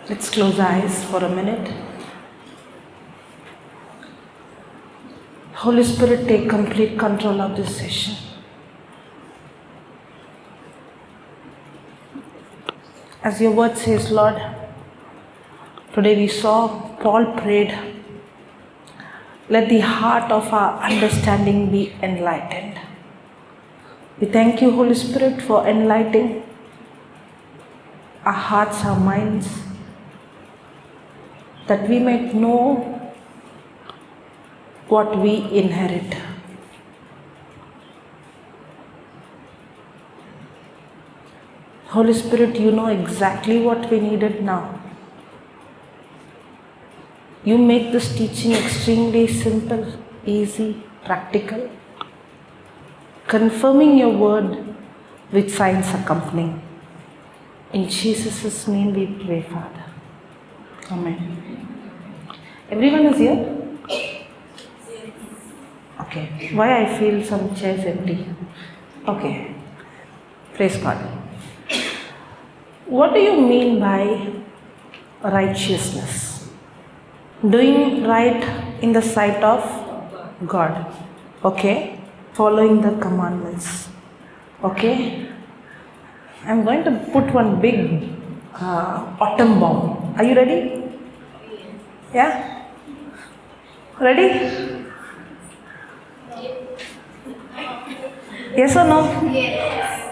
Let's close our eyes for a minute. Holy Spirit, take complete control of this session. As your word says, Lord, today we saw Paul prayed, let the heart of our understanding be enlightened. We thank you, Holy Spirit, for enlightening our hearts, our minds, that we might know what we inherit. Holy Spirit, you know exactly what we needed now. You make this teaching extremely simple, easy, practical, confirming your word with signs accompanying. In Jesus' name we pray, Father. Amen. Everyone is here? Okay. Why I feel some chairs empty? Okay. Praise God. What do you mean by righteousness? Doing right in the sight of God. Okay. Following the commandments. Okay. I'm going to put one big atom bomb. Are you ready? Yeah? Ready? Yes or no? Yes.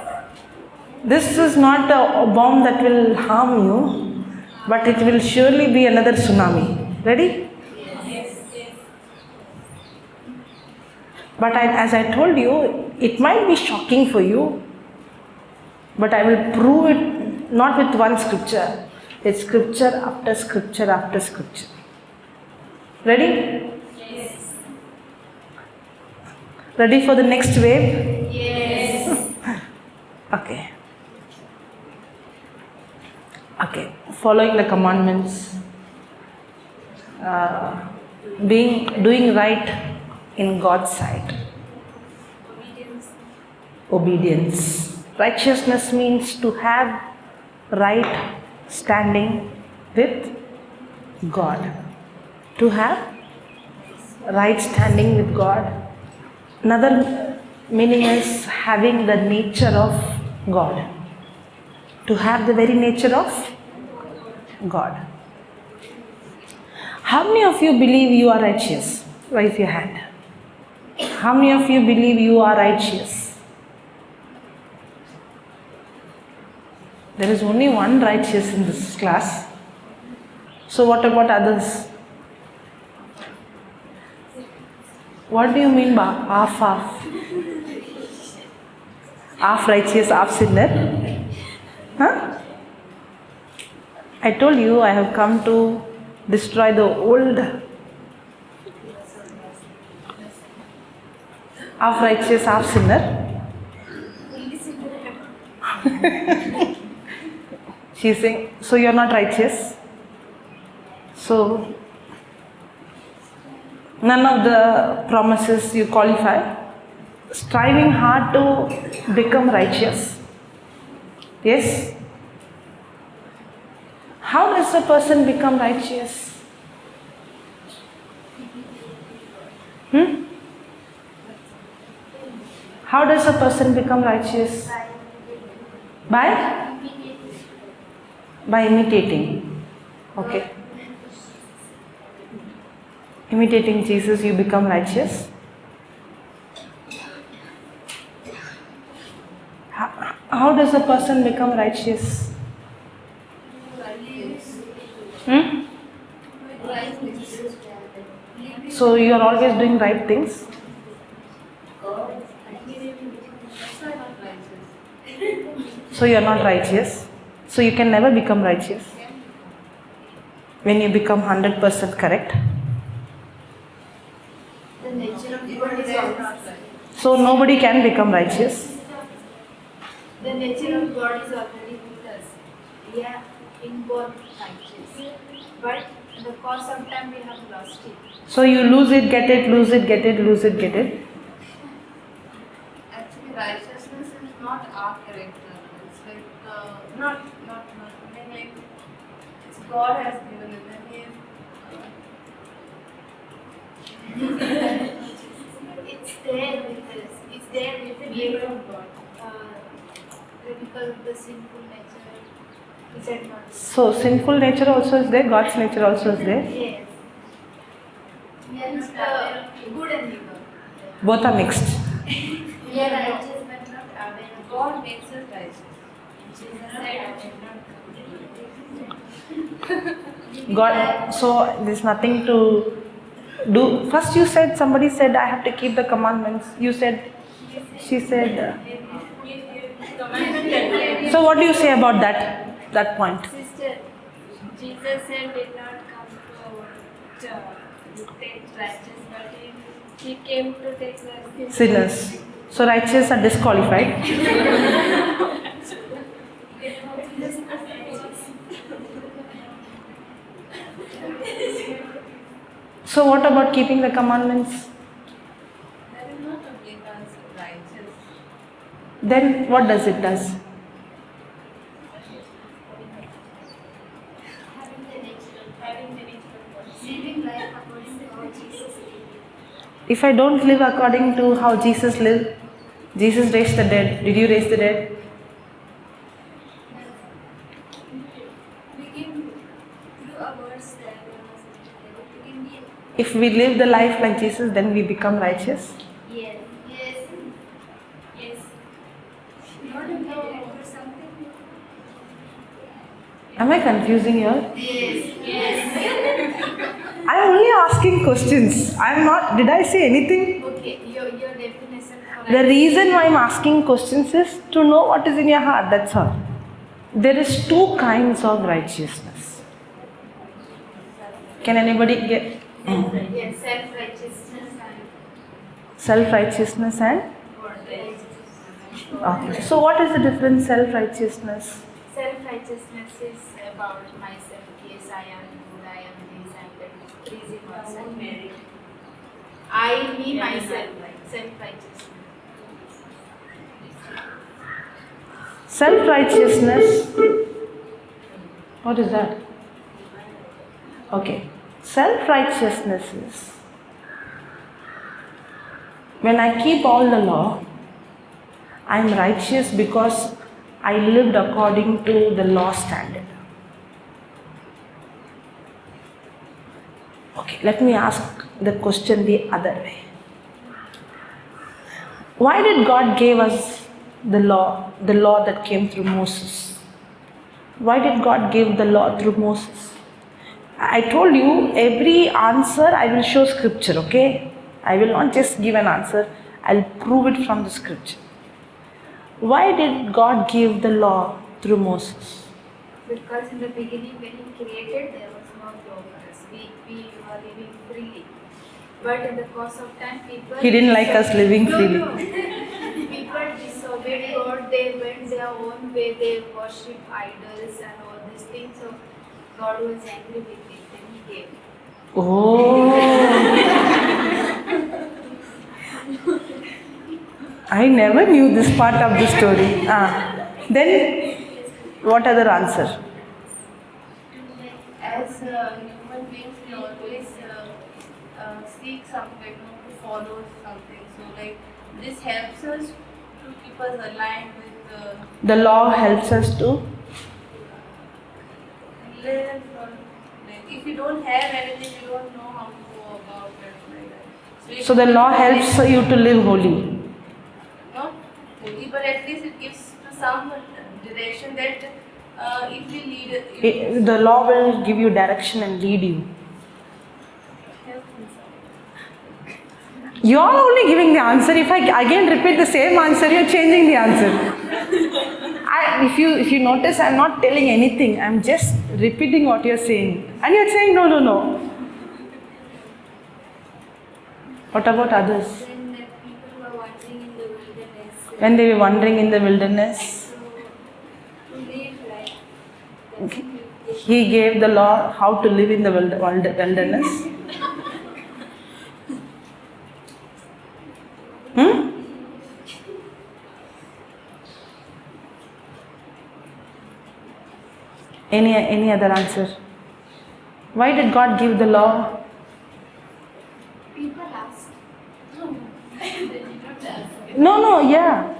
This is not a bomb that will harm you, but it will surely be another tsunami. Ready? Yes. But as I told you, it might be shocking for you, but I will prove it not with one scripture. It's scripture after scripture after scripture. Ready? Yes. Ready for the next wave? Yes. Okay. Following the commandments, doing right in God's sight. Obedience. Righteousness means to have right standing with God. To have right standing with God. Another meaning is having the nature of God. To have the very nature of God. How many of you believe you are righteous? Raise your hand. How many of you believe you are righteous? There is only one righteous in this class. So what about others? What do you mean by half? Half righteous, half sinner? Huh? I told you I have come to destroy the old half righteous, half sinner. She's saying, so you are not righteous? So none of the promises you qualify. Striving hard to become righteous. Yes? How does a person become righteous? How does a person become righteous? By imitating. Okay. Imitating Jesus, you become righteous. How does a person become righteous? So you are always doing right things? So you are not righteous. So you can never become righteous. When you become 100% correct. The nature of God is already. So nobody can become righteous. The nature of God is already with us. We are inborn righteous. But in the course of time we have lost it. So you lose it, get it, lose it, get it, lose it, get it. Actually, righteousness is not our character. It's like not like it's God has given it, and it's there with us. It's there with the gift of God. Because of the sinful nature, is that not? So sinful nature also is there, God's nature also is there. Yes. Means the good and evil. Both are mixed. We are righteous but not aware. God makes us righteous. Jesus said, God, so there's nothing to do. First you said, somebody said, I have to keep the commandments. You said, she said. So what do you say about that point? Sister, Jesus said did not come to take righteous, but he came to take the Sinners. So righteous are disqualified. So what about keeping the commandments? That is not to make us righteous. Then what does it does? Having the nature of God. Living life according to how Jesus lived. If I don't live according to how Jesus lived, Jesus raised the dead. Did you raise the dead? We can through our words that we can be. If we live the life like Jesus, then we become righteous. Yes. Yes. Yes. Not for something. Am I confusing here? Yes. Yes. I am only asking questions. I am not. Did I say anything? Okay. Your definition for The reason why I am asking questions is to know what is in your heart. That's all. There is two kinds of righteousness. Can anybody get? yes, self-righteousness and Self-righteousness and? Okay. So what is the difference, self-righteousness? Self-righteousness is about myself. Yes, I am good, I am this, I am that. Pleasing myself. I, me, myself. Self-righteousness. Self-righteousness. What is that? Okay. Self-righteousness is when I keep all the law, I am righteous because I lived according to the law standard. Okay, let me ask the question the other way. Why did God give us the law that came through Moses? Why did God give the law through Moses? I told you every answer I will show scripture, okay? I will not just give an answer, I'll prove it from the scripture. Why did God give the law through Moses? Because in the beginning when He created, there was no law for us. We were living freely. But in the course of time, people... He didn't like us living freely. No. People disobeyed God. They went their own way. They worshipped idols and all these things. So God was angry with it. Then He gave. Oh. I never knew this part of the story. Then, what other answer? As human beings, we always seek something, to follow something. So, like, this helps us to keep us aligned with The law helps us to? live. If you don't have anything, you don't know how to go about it. Like that. So the law helps you to live holy. Not holy, but at least it gives to some direction that if we lead. The law will give you direction and lead you. You are only giving the answer. If I again repeat the same answer, you are changing the answer. If you notice, I am not telling anything. I am just repeating what you are saying. And you are saying, no. What about others? When people were wandering in the wilderness. When they were wandering in the wilderness, So, to live like. He gave the law how to live in the wilderness. Any other answer? Why did God give the law? People ask. No. They did not ask. No, yeah.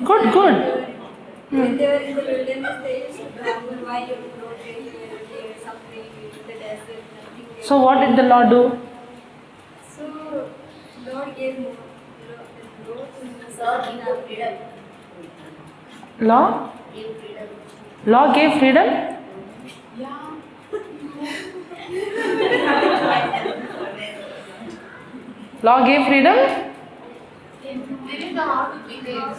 Good. When they were in the wilderness, they used to travel why you brought here, suffering in the desert, nothing. So what did the law do? So, Lord gave more. Law? Law gave freedom? Yeah. Law gave freedom? They didn't know how to be there.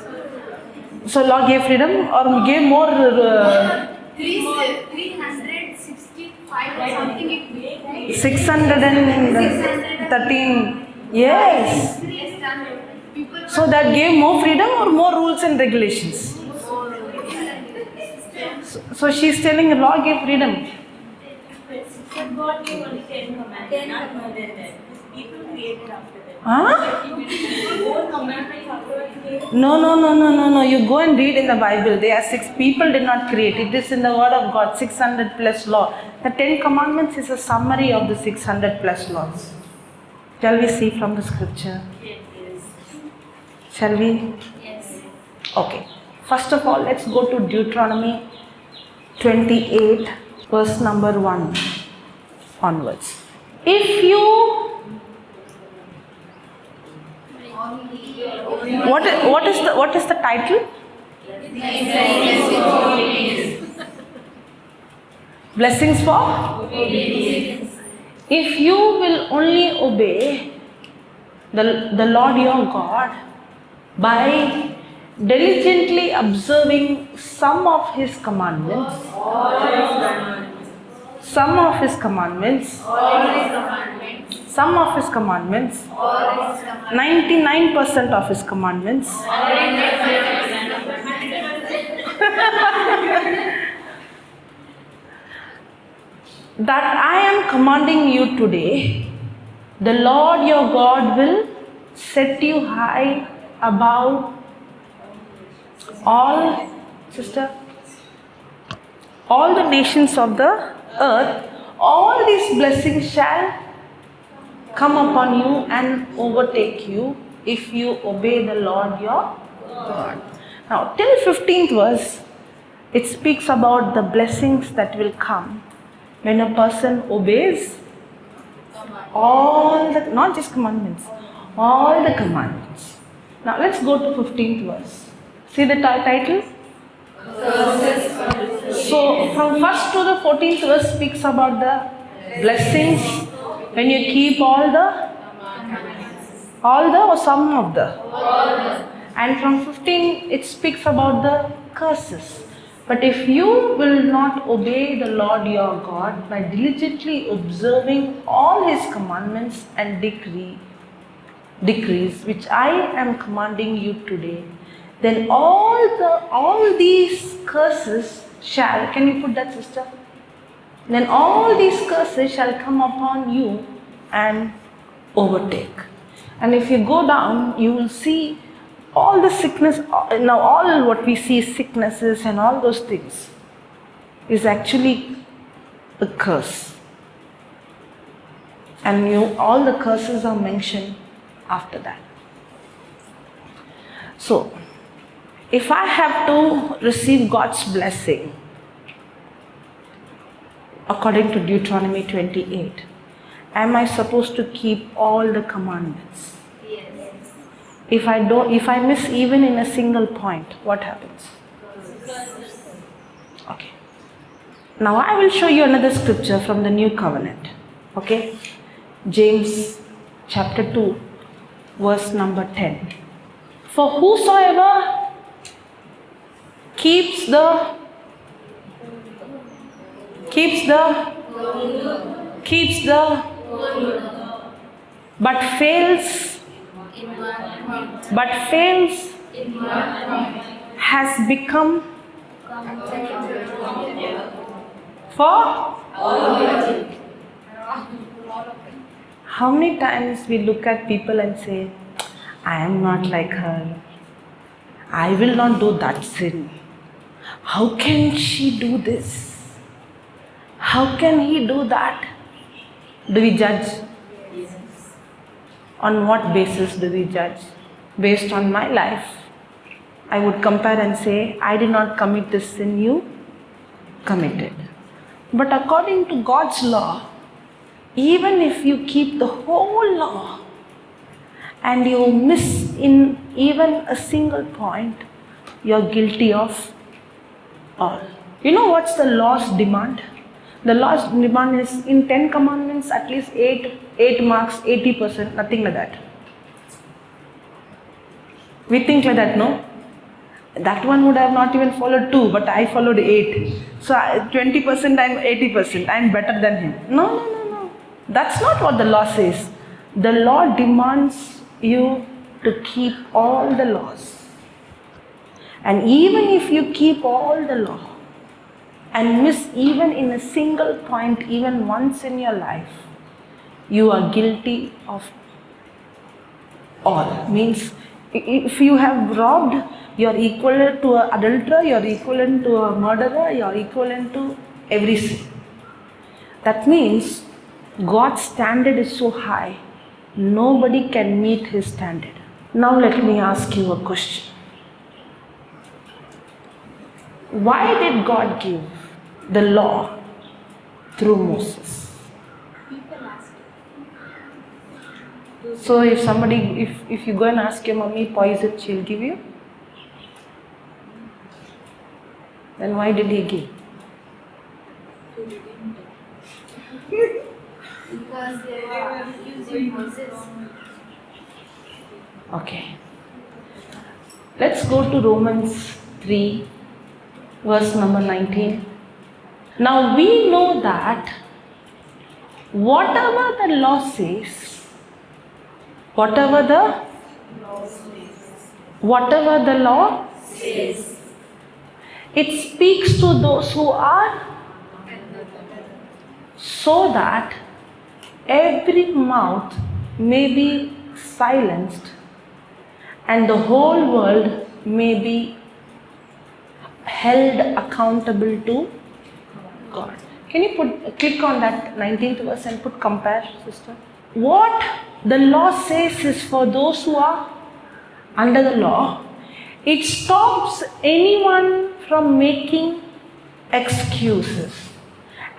So law gave freedom or gave more? 365 or something it made. 613. Yes. Yes, done. People So that gave more freedom or more rules and regulations? So she's telling the law gave freedom. But God gave only 10 commandments, not more than that. People created after that. Huh? More commandments afterwards came. No. You go and read in the Bible. There are 6 people did not create. It is in the Word of God, 600 plus law. The 10 commandments is a summary of the 600 plus laws. Shall we see from the scripture? Yes. Shall we? Yes. Okay. First of all, let's go to Deuteronomy 28, verse number 1 onwards. If you what is the title? Blessings for obedience. If you will only obey the Lord your God by diligently observing some of His commandments, 99% of His commandments, that I am commanding you today, the Lord your God will set you high above all the nations of the earth. All these blessings shall come upon you and overtake you if you obey the Lord your God. Now, till 15th verse, it speaks about the blessings that will come when a person obeys all the, not just commandments, all the commandments. Now, let's go to 15th verse. See the title? So, from 1st to the 14th verse speaks about the blessings when you keep all the or some of the. And from 15 it speaks about the curses. But if you will not obey the Lord your God by diligently observing all His commandments and decrees which I am commanding you today, then all these curses shall, can you put that, sister? Then all these curses shall come upon you and overtake. And if you go down, you will see all the sickness. Now all what we see, sicknesses and all those things, is actually a curse. And all the curses are mentioned after that. So, if I have to receive God's blessing, according to Deuteronomy 28, am I supposed to keep all the commandments? Yes. If I miss even in a single point, what happens? Okay. Now I will show you another scripture from the New Covenant. Okay? James chapter 2, verse number 10. For whosoever keeps the but fails has become for. How many times we look at people and say, I am not like her, I will not do that sin, how can she do this? How can he do that? Do we judge? On what basis do we judge? Based on my life, I would compare and say, I did not commit this sin, you committed. But according to God's law, even if you keep the whole law and you miss in even a single point, you're guilty of all. You know what's the law's demand? The law's demand is in 10 commandments, at least 8 marks, 80%, nothing like that. We think like that, no? That one would have not even followed 2, but I followed 8. So 20%, I'm 80%, I'm better than him. No. That's not what the law says. The law demands you to keep all the laws. And even if you keep all the law and miss even in a single point, even once in your life, you are guilty of all. Means if you have robbed, you are equivalent to an adulterer, you are equivalent to a murderer, you are equivalent to every sin. That means God's standard is so high, nobody can meet his standard. Now let me ask you a question. Why did God give the law through Moses? People ask. So if somebody, if you go and ask your mommy poison, she'll give you? Then why did he give? Because they were accusing Moses. Okay. Let's go to Romans 3, verse number 19. Now we know that whatever the law says, whatever the law says, it speaks to those who are, so that every mouth may be silenced and the whole world may be held accountable to God. Can you click on that 19th verse and put compare, sister? What the law says is for those who are under the law, it stops anyone from making excuses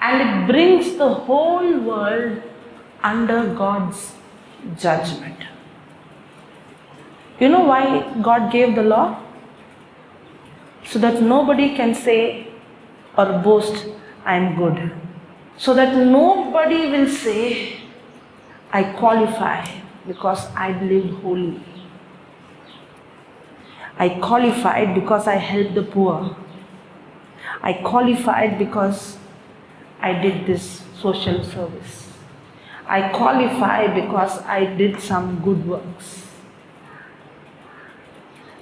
and it brings the whole world under God's judgment. You know why God gave the law? So that nobody can say or boast, I am good. So that nobody will say, I qualify because I lived holy. I qualified because I helped the poor. I qualified because I did this social service. I qualified because I did some good works.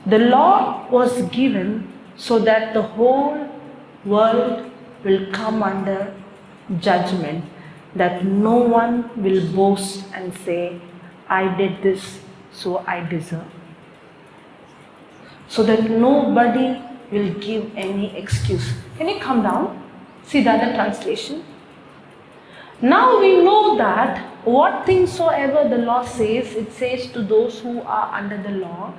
The law was given so that the whole world will come under judgment, that no one will boast and say, I did this, so I deserve. So that nobody will give any excuse. Can you come down? See the other translation. Now we know that what things soever the law says, it says to those who are under the law,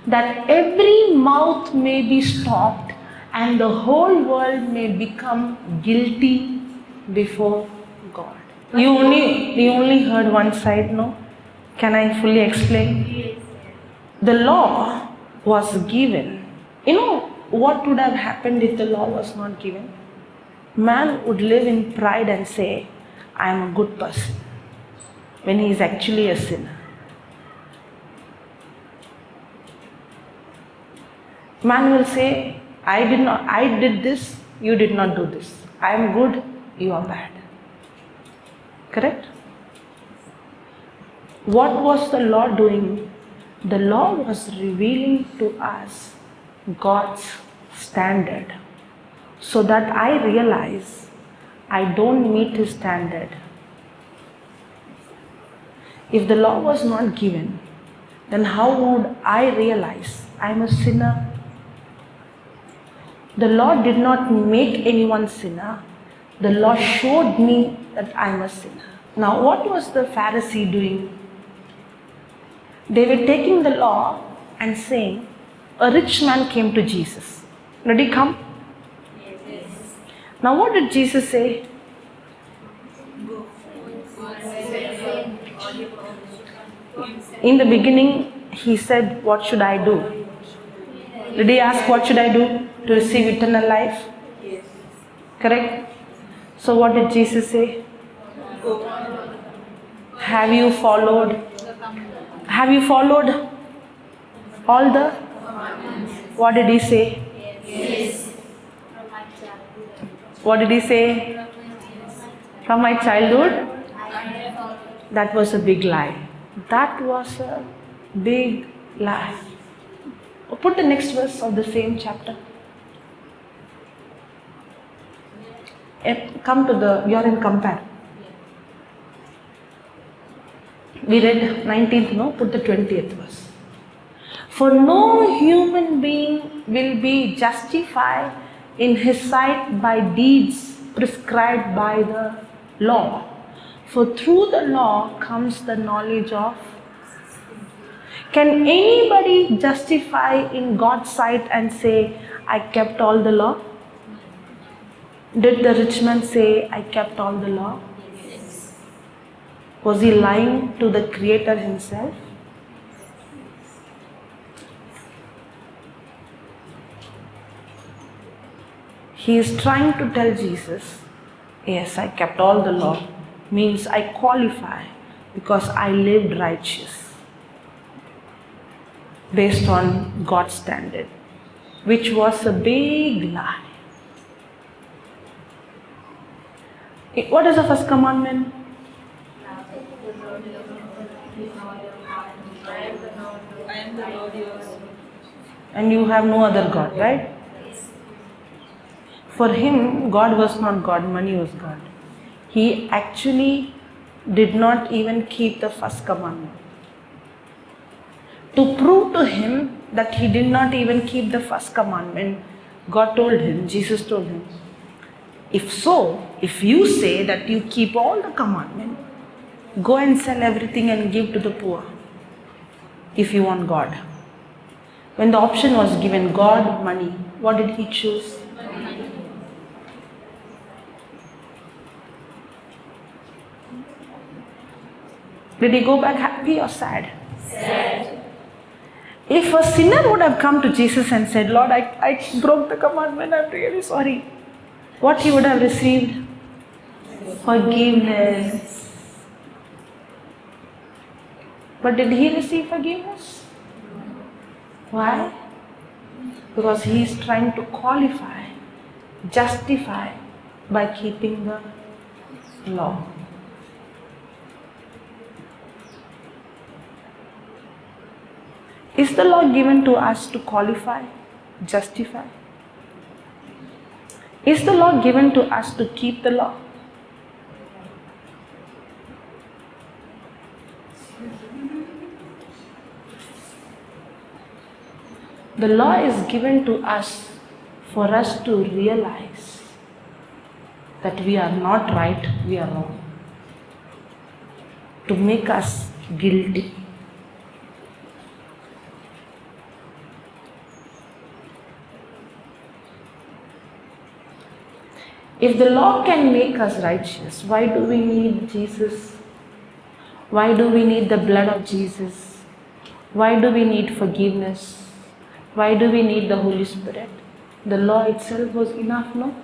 that every mouth may be stopped and the whole world may become guilty before God. You only heard one side, no? Can I fully explain? Yes. The law was given. You know what would have happened if the law was not given? Man would live in pride and say, I am a good person, when he is actually a sinner. Man will say, I did this, you did not do this. I am good, you are bad. Correct? What was the law doing? The law was revealing to us God's standard, so that I realize I don't meet his standard. If the law was not given, then how would I realize I am a sinner? The law did not make anyone sinner. The law showed me that I am a sinner. Now, what was the Pharisee doing? They were taking the law and saying, a rich man came to Jesus. Did he come? Yes. Now, what did Jesus say? In the beginning, he said, what should I do? Did he ask, what should I do to receive eternal life? Yes. Correct? So, what did Jesus say? Have you followed? Have you followed all the? What did he say? Yes. What did he say? From my childhood? That was a big lie. That was a big lie. Put the next verse of the same chapter. Come to the, you're in compare. We read 19th, no? Put the 20th verse. For no human being will be justified in his sight by deeds prescribed by the law. For through the law comes the knowledge of. Can anybody justify in God's sight and say, I kept all the law? Did the rich man say, I kept all the law? Yes. Was he lying to the Creator himself? He is trying to tell Jesus, yes, I kept all the law, means I qualify because I lived righteous based on God's standard, which was a big lie. What is the first commandment? I am the Lord yours. And you have no other God, right? For him, God was not God, money was God. He actually did not even keep the first commandment. To prove to him that he did not even keep the first commandment, God told him, Jesus told him, if you say that you keep all the commandments, go and sell everything and give to the poor if you want God. When the option was given, God, money, what did he choose? Did he go back happy or sad? Sad. If a sinner would have come to Jesus and said, Lord, I broke the commandment, I'm really sorry, what he would have received? Forgiveness. But did he receive forgiveness? Why? Because he is trying to qualify, justify by keeping the law. Is the law given to us to qualify, justify? Is the law given to us to keep the law? The law is given to us for us to realize that we are not right, we are wrong. To make us guilty. If the law can make us righteous, why do we need Jesus? Why do we need the blood of Jesus? Why do we need forgiveness? Why do we need the Holy Spirit? The law itself was enough, no?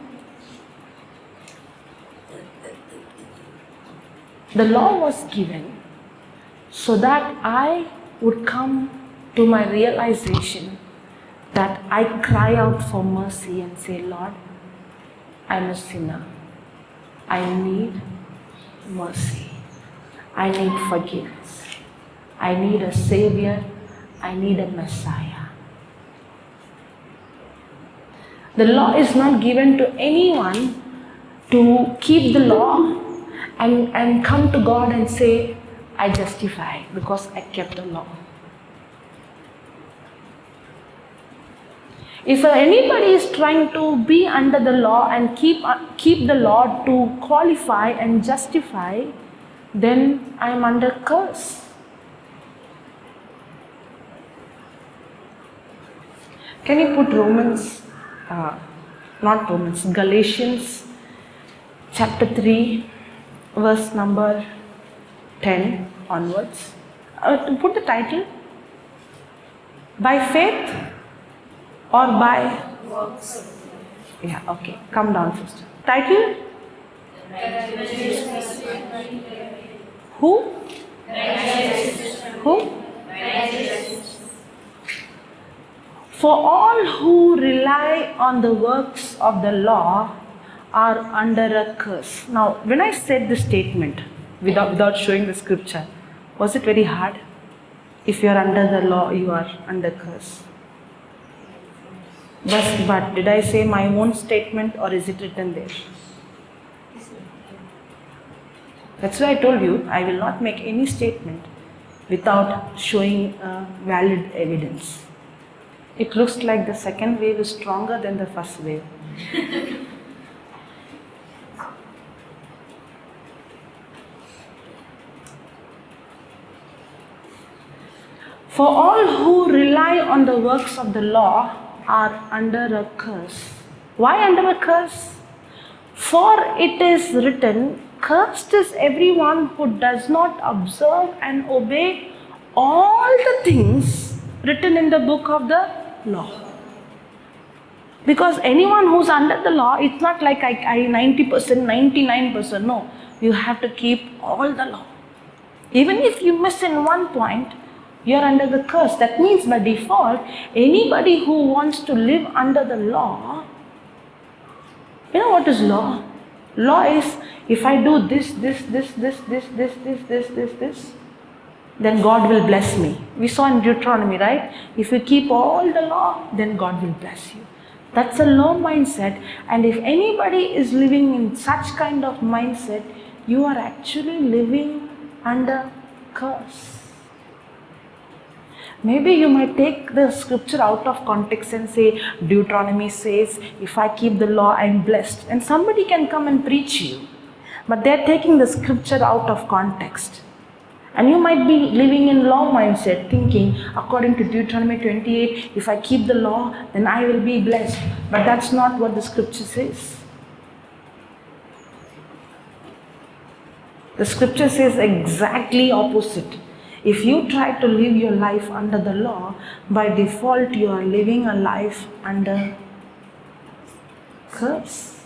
The law was given so that I would come to my realization that I cry out for mercy and say, Lord, I'm a sinner. I need mercy. I need forgiveness. I need a Savior. I need a Messiah. The law is not given to anyone to keep the law and come to God and say, I justify because I kept the law. If anybody is trying to be under the law and keep the law to qualify and justify, then I am under curse. Can you put Galatians chapter 3, verse number 10 onwards. Put the title. By faith or by works? Yeah, okay. Come down, sister. Title? Who? Who? For all who rely on the works of the law are under a curse. Now, when I said this statement without showing the scripture, was it very hard? If you are under the law, you are under curse. But did I say my own statement or is it written there? That's why I told you I will not make any statement without showing valid evidence. It looks like the second wave is stronger than the first wave. For all who rely on the works of the law are under a curse. Why under a curse? For it is written, cursed is everyone who does not observe and obey all the things written in the book of the law. Because anyone who's under the law, it's not like I 90%, 99%. No, you have to keep all the law. Even if you miss in one point, you're under the curse. That means by default, anybody who wants to live under the law, you know what is law? Law is, if I do this, then God will bless me. We saw in Deuteronomy, right? If you keep all the law, then God will bless you. That's a law mindset. And if anybody is living in such kind of mindset, you are actually living under curse. Maybe you might take the scripture out of context and say, Deuteronomy says, if I keep the law, I'm blessed. And somebody can come and preach you. But they're taking the scripture out of context. And you might be living in law mindset, thinking, according to Deuteronomy 28, if I keep the law, then I will be blessed. But that's not what the scripture says. The scripture says exactly opposite. If you try to live your life under the law, by default you are living a life under curse.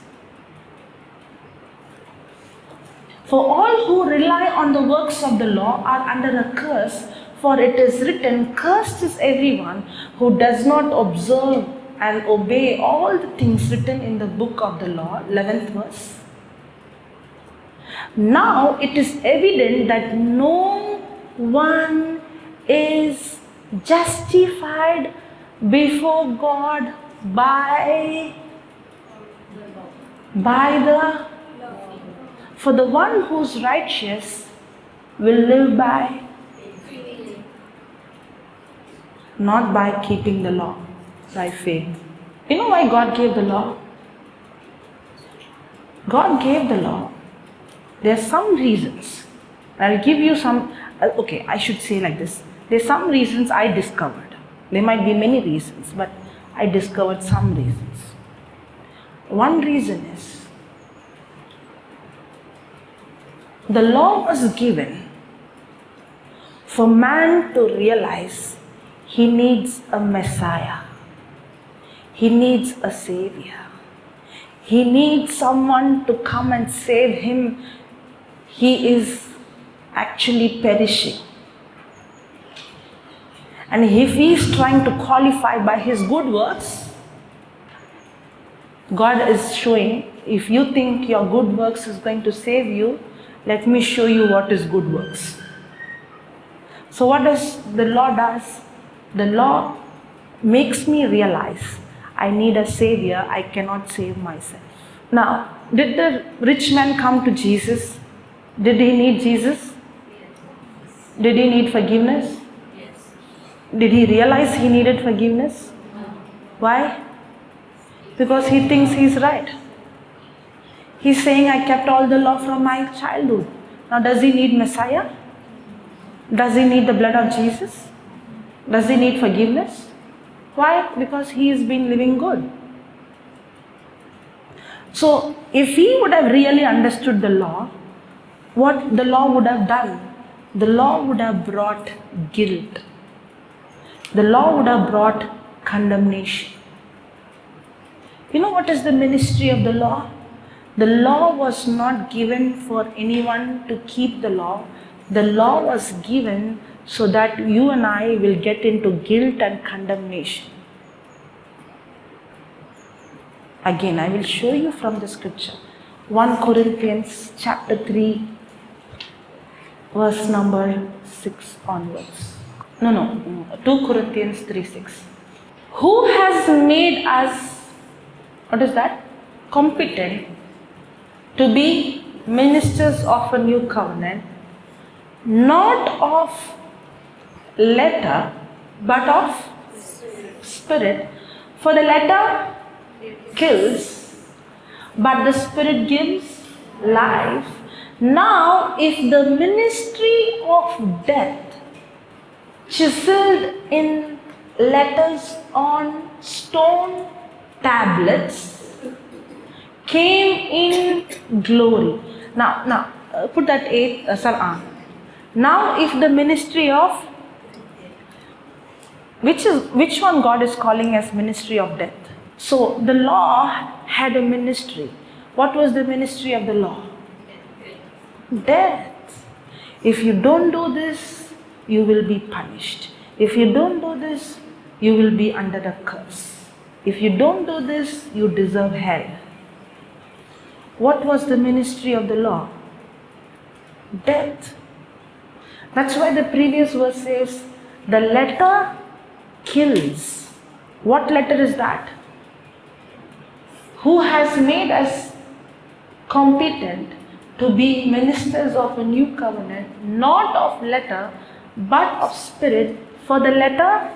For all who rely on the works of the law are under a curse, for it is written, cursed is everyone who does not observe and obey all the things written in the book of the law. 11th verse. Now it is evident that no one is justified before God by the. For the one who's righteous will live by, not by keeping the law, by faith. You know why God gave the law? God gave the law. There are some reasons. I'll give you some, okay, I should say like this. There are some reasons I discovered. There might be many reasons, but I discovered some reasons. One reason is, the law was given for man to realize he needs a Messiah. He needs a Savior. He needs someone to come and save him. He is actually perishing. And if he is trying to qualify by his good works, God is showing, if you think your good works is going to save you, let me show you what is good works. So what does the law does? The law makes me realize I need a Savior. I cannot save myself. Now, did the rich man come to Jesus? Did he need Jesus? Did he need forgiveness? Did he realize he needed forgiveness? Why? because he thinks he's right. He's saying, I kept all the law from my childhood. Now does he need Messiah? Does he need the blood of Jesus? Does he need forgiveness? Why? Because he has been living good. So if he would have really understood the law, what the law would have done? The law would have brought guilt. The law would have brought condemnation. You know what is the ministry of the law? The law was not given for anyone to keep the law. The law was given so that you and I will get into guilt and condemnation. Again, I will show you from the scripture. 1 Corinthians chapter 3, verse number 6 onwards. 2 Corinthians 3:6. Who has made us, what is that? Competent to be ministers of a new covenant, not of letter, but of spirit. For the letter kills, but the spirit gives life. Now, if the ministry of death, chiseled in letters on stone tablets, came in glory. Now, put that 8, Now, if the ministry of, which one God is calling as ministry of death? So, the law had a ministry. What was the ministry of the law? Death. If you don't do this, you will be punished. If you don't do this, you will be under the curse. If you don't do this, you deserve hell. What was the ministry of the law? Death. That's why the previous verse says, the letter kills. What letter is that? Who has made us competent to be ministers of a new covenant, not of letter, but of spirit. For the letter?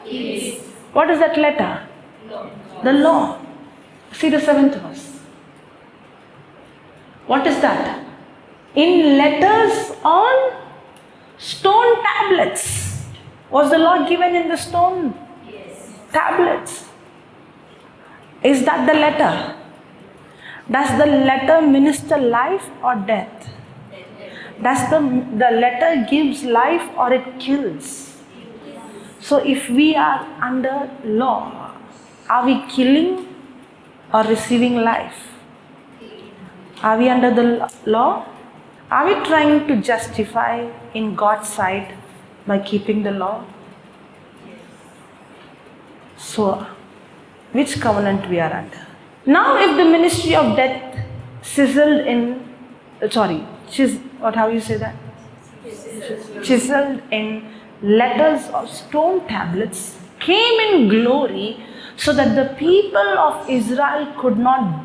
Yes. What is that letter? Law. The law. See the 7th verse. What is that? In letters on stone tablets. Was the law given in the stone tablets? Is that the letter? Does the letter minister life or death? Does the letter gives life or it kills? So if we are under law, are we killing or receiving life? Are we under the law? Are we trying to justify in God's sight by keeping the law? So, which covenant we are under? Now, if the ministry of death chiseled in letters of stone tablets came in glory, so that the people of Israel could not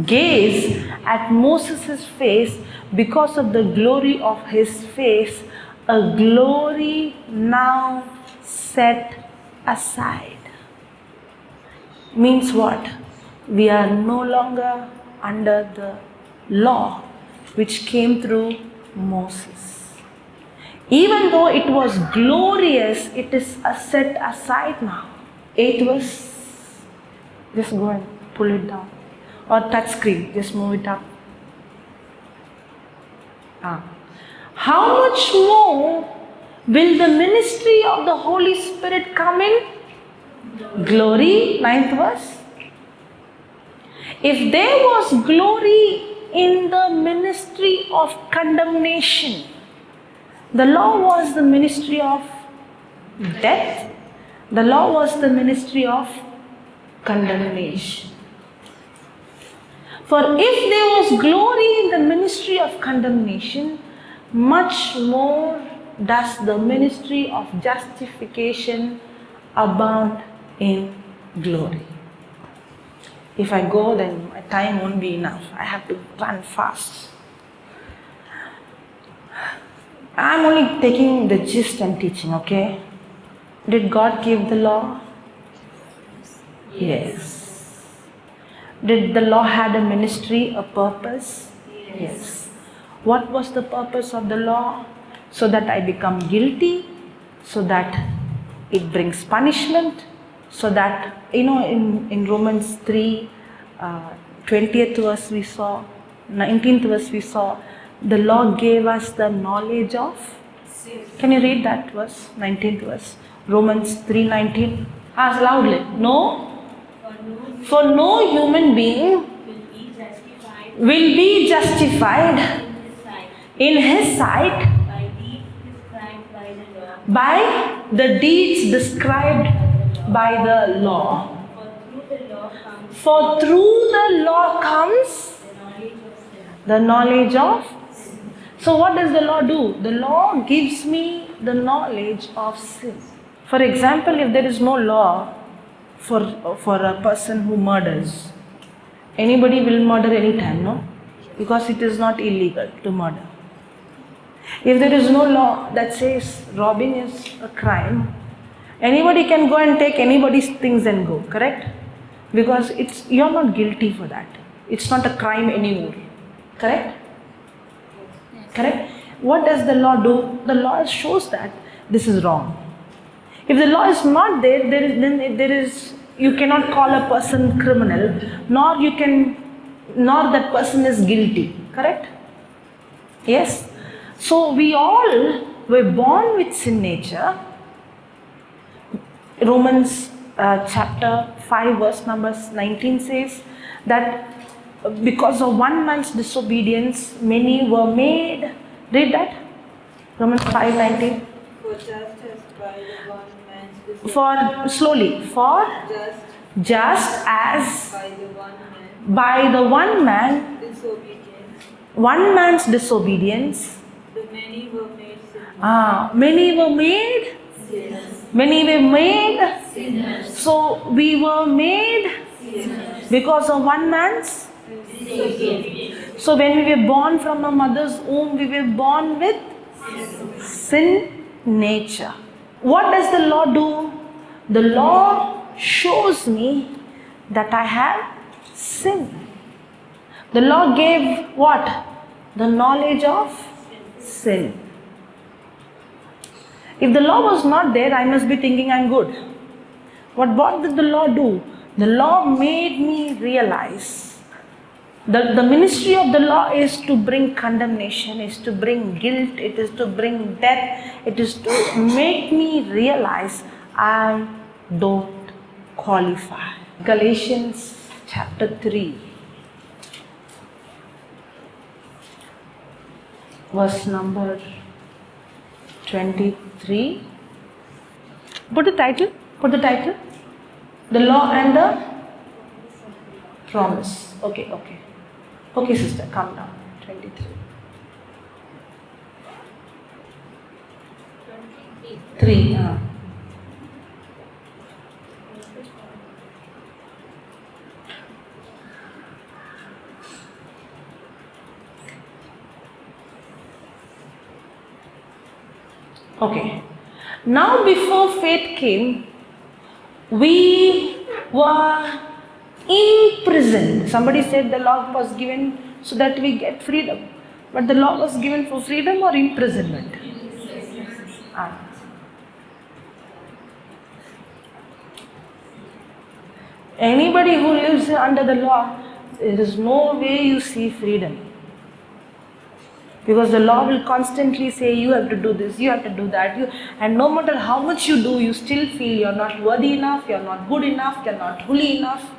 gaze at Moses' face because of the glory of his face, a glory now set aside. Means what? We are no longer under the law which came through Moses. Even though it was glorious, it is set aside now. 8 verse. Just go and pull it down. Or touch screen, just move it up. How much more will the ministry of the Holy Spirit come in? Glory, 9th verse. If there was glory in the ministry of condemnation, the law was the ministry of death, the law was the ministry of condemnation. For if there was glory in the ministry of condemnation, much more does the ministry of justification abound in glory. If I go, then my time won't be enough. I have to run fast. I'm only taking the gist and teaching, okay? Did God give the law? Yes. Did the law had a ministry, a purpose? Yes. What was the purpose of the law? So that I become guilty, so that it brings punishment, so that, in Romans 3, 20th verse we saw, 19th verse we saw, the law gave us the knowledge of. Can you read that verse, 19th verse? Romans 3:19. Ask loudly. No. For no human being will be justified in his sight by the deeds prescribed by the law. For through the law comes the knowledge of. So what does the law do? The law gives me the knowledge of sin. For example, if there is no law for a person who murders, anybody will murder anytime, no? Because it is not illegal to murder. If there is no law that says robbing is a crime, anybody can go and take anybody's things and go, correct? Because you're not guilty for that. It's not a crime anymore, correct? Correct? What does the law do? The law shows that this is wrong. If the law is not there, you cannot call a person criminal, nor that person is guilty. Correct? Yes? So we all were born with sin nature. Romans chapter 5 verse number 19 says that because of one man's disobedience, many were made. Read that. Romans 5:19. For just as by the one man's disobedience. For slowly. For just as by the one man disobedience. One man's disobedience. The many were made sinners. Many were made. Sinners. Many were made. Sinners. So we were made Sinners. because of one man's. So when we were born from a mother's womb, we were born with sin nature. What does the law do? The law shows me that I have sin. The law gave what? The knowledge of sin. If the law was not there, I must be thinking I'm good. What did the law do? The law made me realize the ministry of the law is to bring condemnation, is to bring guilt, it is to bring death, it is to make me realize I don't qualify. Galatians chapter 3, verse number 23. Put the title. The law and the promise. Okay, sister, calm down. 23. 3. Okay. Now before faith came, we were imprisoned. Somebody said the law was given so that we get freedom. But the law was given for freedom or imprisonment? Anybody who lives under the law, there is no way you see freedom. Because the law will constantly say you have to do this, you have to do that. And no matter how much you do, you still feel you're not worthy enough, you're not good enough, you're not holy enough.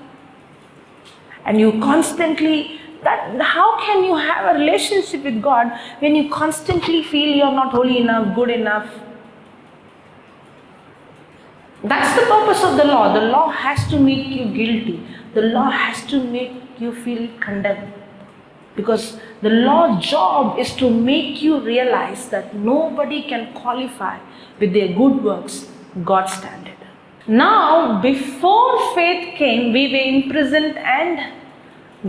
And you constantly, how can you have a relationship with God when you constantly feel you're not holy enough, good enough? That's the purpose of the law. The law has to make you guilty. The law has to make you feel condemned. Because the law's job is to make you realize that nobody can qualify with their good works God's standard. Now, before faith came, we were imprisoned and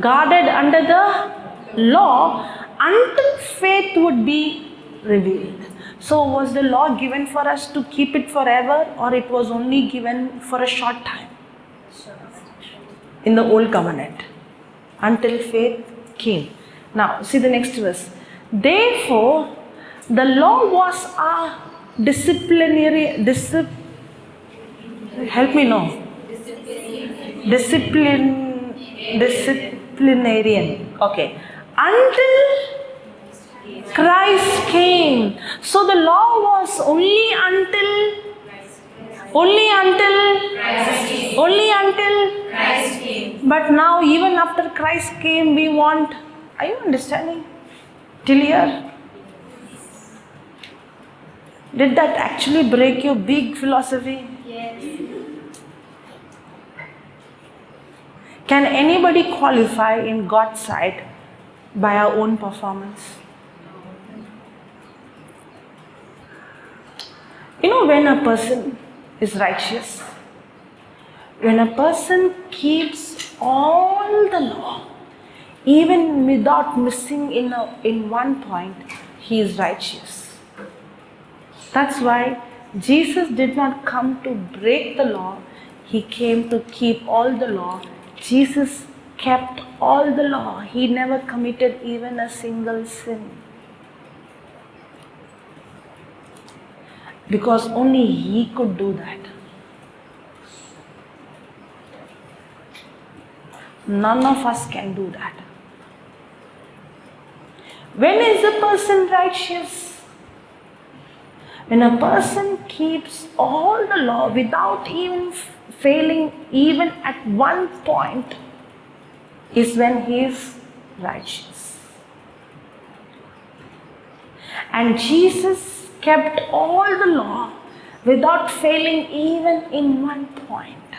guarded under the law until faith would be revealed. So was the law given for us to keep it forever, or it was only given for a short time? In the old covenant, until faith came. Now see the next verse. Therefore, the law was a disciplinarian. Okay. Until Christ came. So the law was only until Christ came. But now even after Christ came, we want, are you understanding? Till here? Did that actually break your big philosophy? Yes. Can anybody qualify in God's sight by our own performance? You know, when a person is righteous, when a person keeps all the law, even without missing in one point, he is righteous. That's why Jesus did not come to break the law, he came to keep all the law. Jesus kept all the law. He never committed even a single sin. Because only he could do that. None of us can do that. When is a person righteous? When a person keeps all the law without even failing even at one point, is when he is righteous. And Jesus kept all the law without failing even in one point.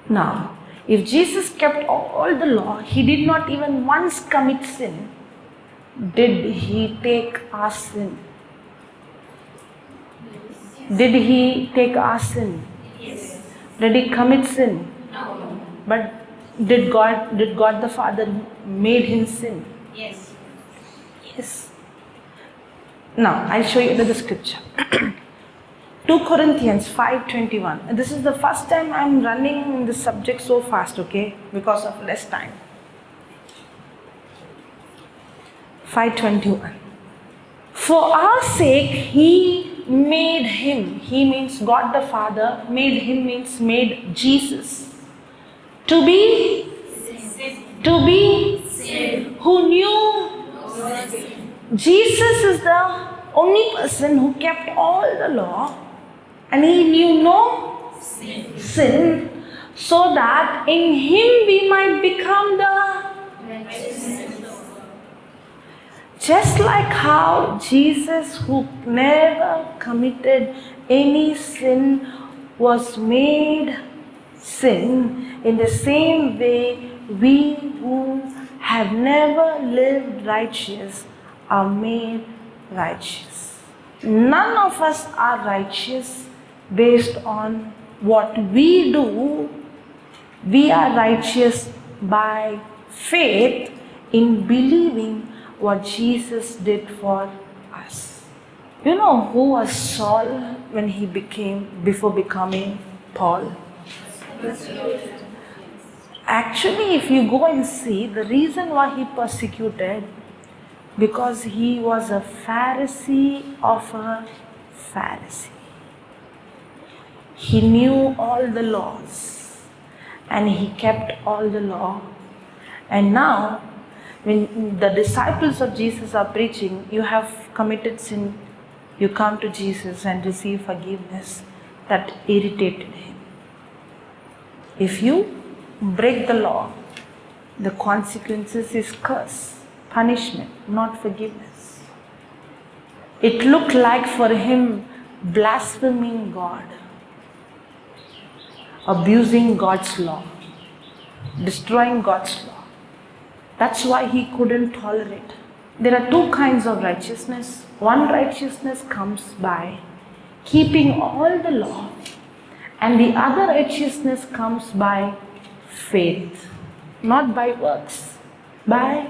Now, if Jesus kept all the law, he did not even once commit sin. Did he take our sin? Did he take our sin? Yes. Did he commit sin? No. But did God the Father made him sin? Yes. Yes. Now I'll show you another scripture. 2 Corinthians 5:21. This is the first time I'm running this subject so fast, okay? Because of less time. 5:21. For our sake he made him. He means God the Father. Made him means made Jesus. To be Sin. who knew. Jesus is the only person who kept all the law and he knew no sin, so that in him we might become the just like how Jesus, who never committed any sin, was made sin, in the same way we who have never lived righteous are made righteous. None of us are righteous based on what we do. We are righteous by faith in believing what Jesus did for us. You know who was Saul when he before becoming Paul? Actually, if you go and see, the reason why he persecuted, because he was a Pharisee of a Pharisee. He knew all the laws and he kept all the law. And now, when the disciples of Jesus are preaching, you have committed sin, you come to Jesus and receive forgiveness, that irritated him. If you break the law, the consequences is curse, punishment, not forgiveness. It looked like for him blaspheming God, abusing God's law, destroying God's law. That's why he couldn't tolerate. There are two kinds of righteousness. One righteousness comes by keeping all the law, and the other righteousness comes by faith, not by works, by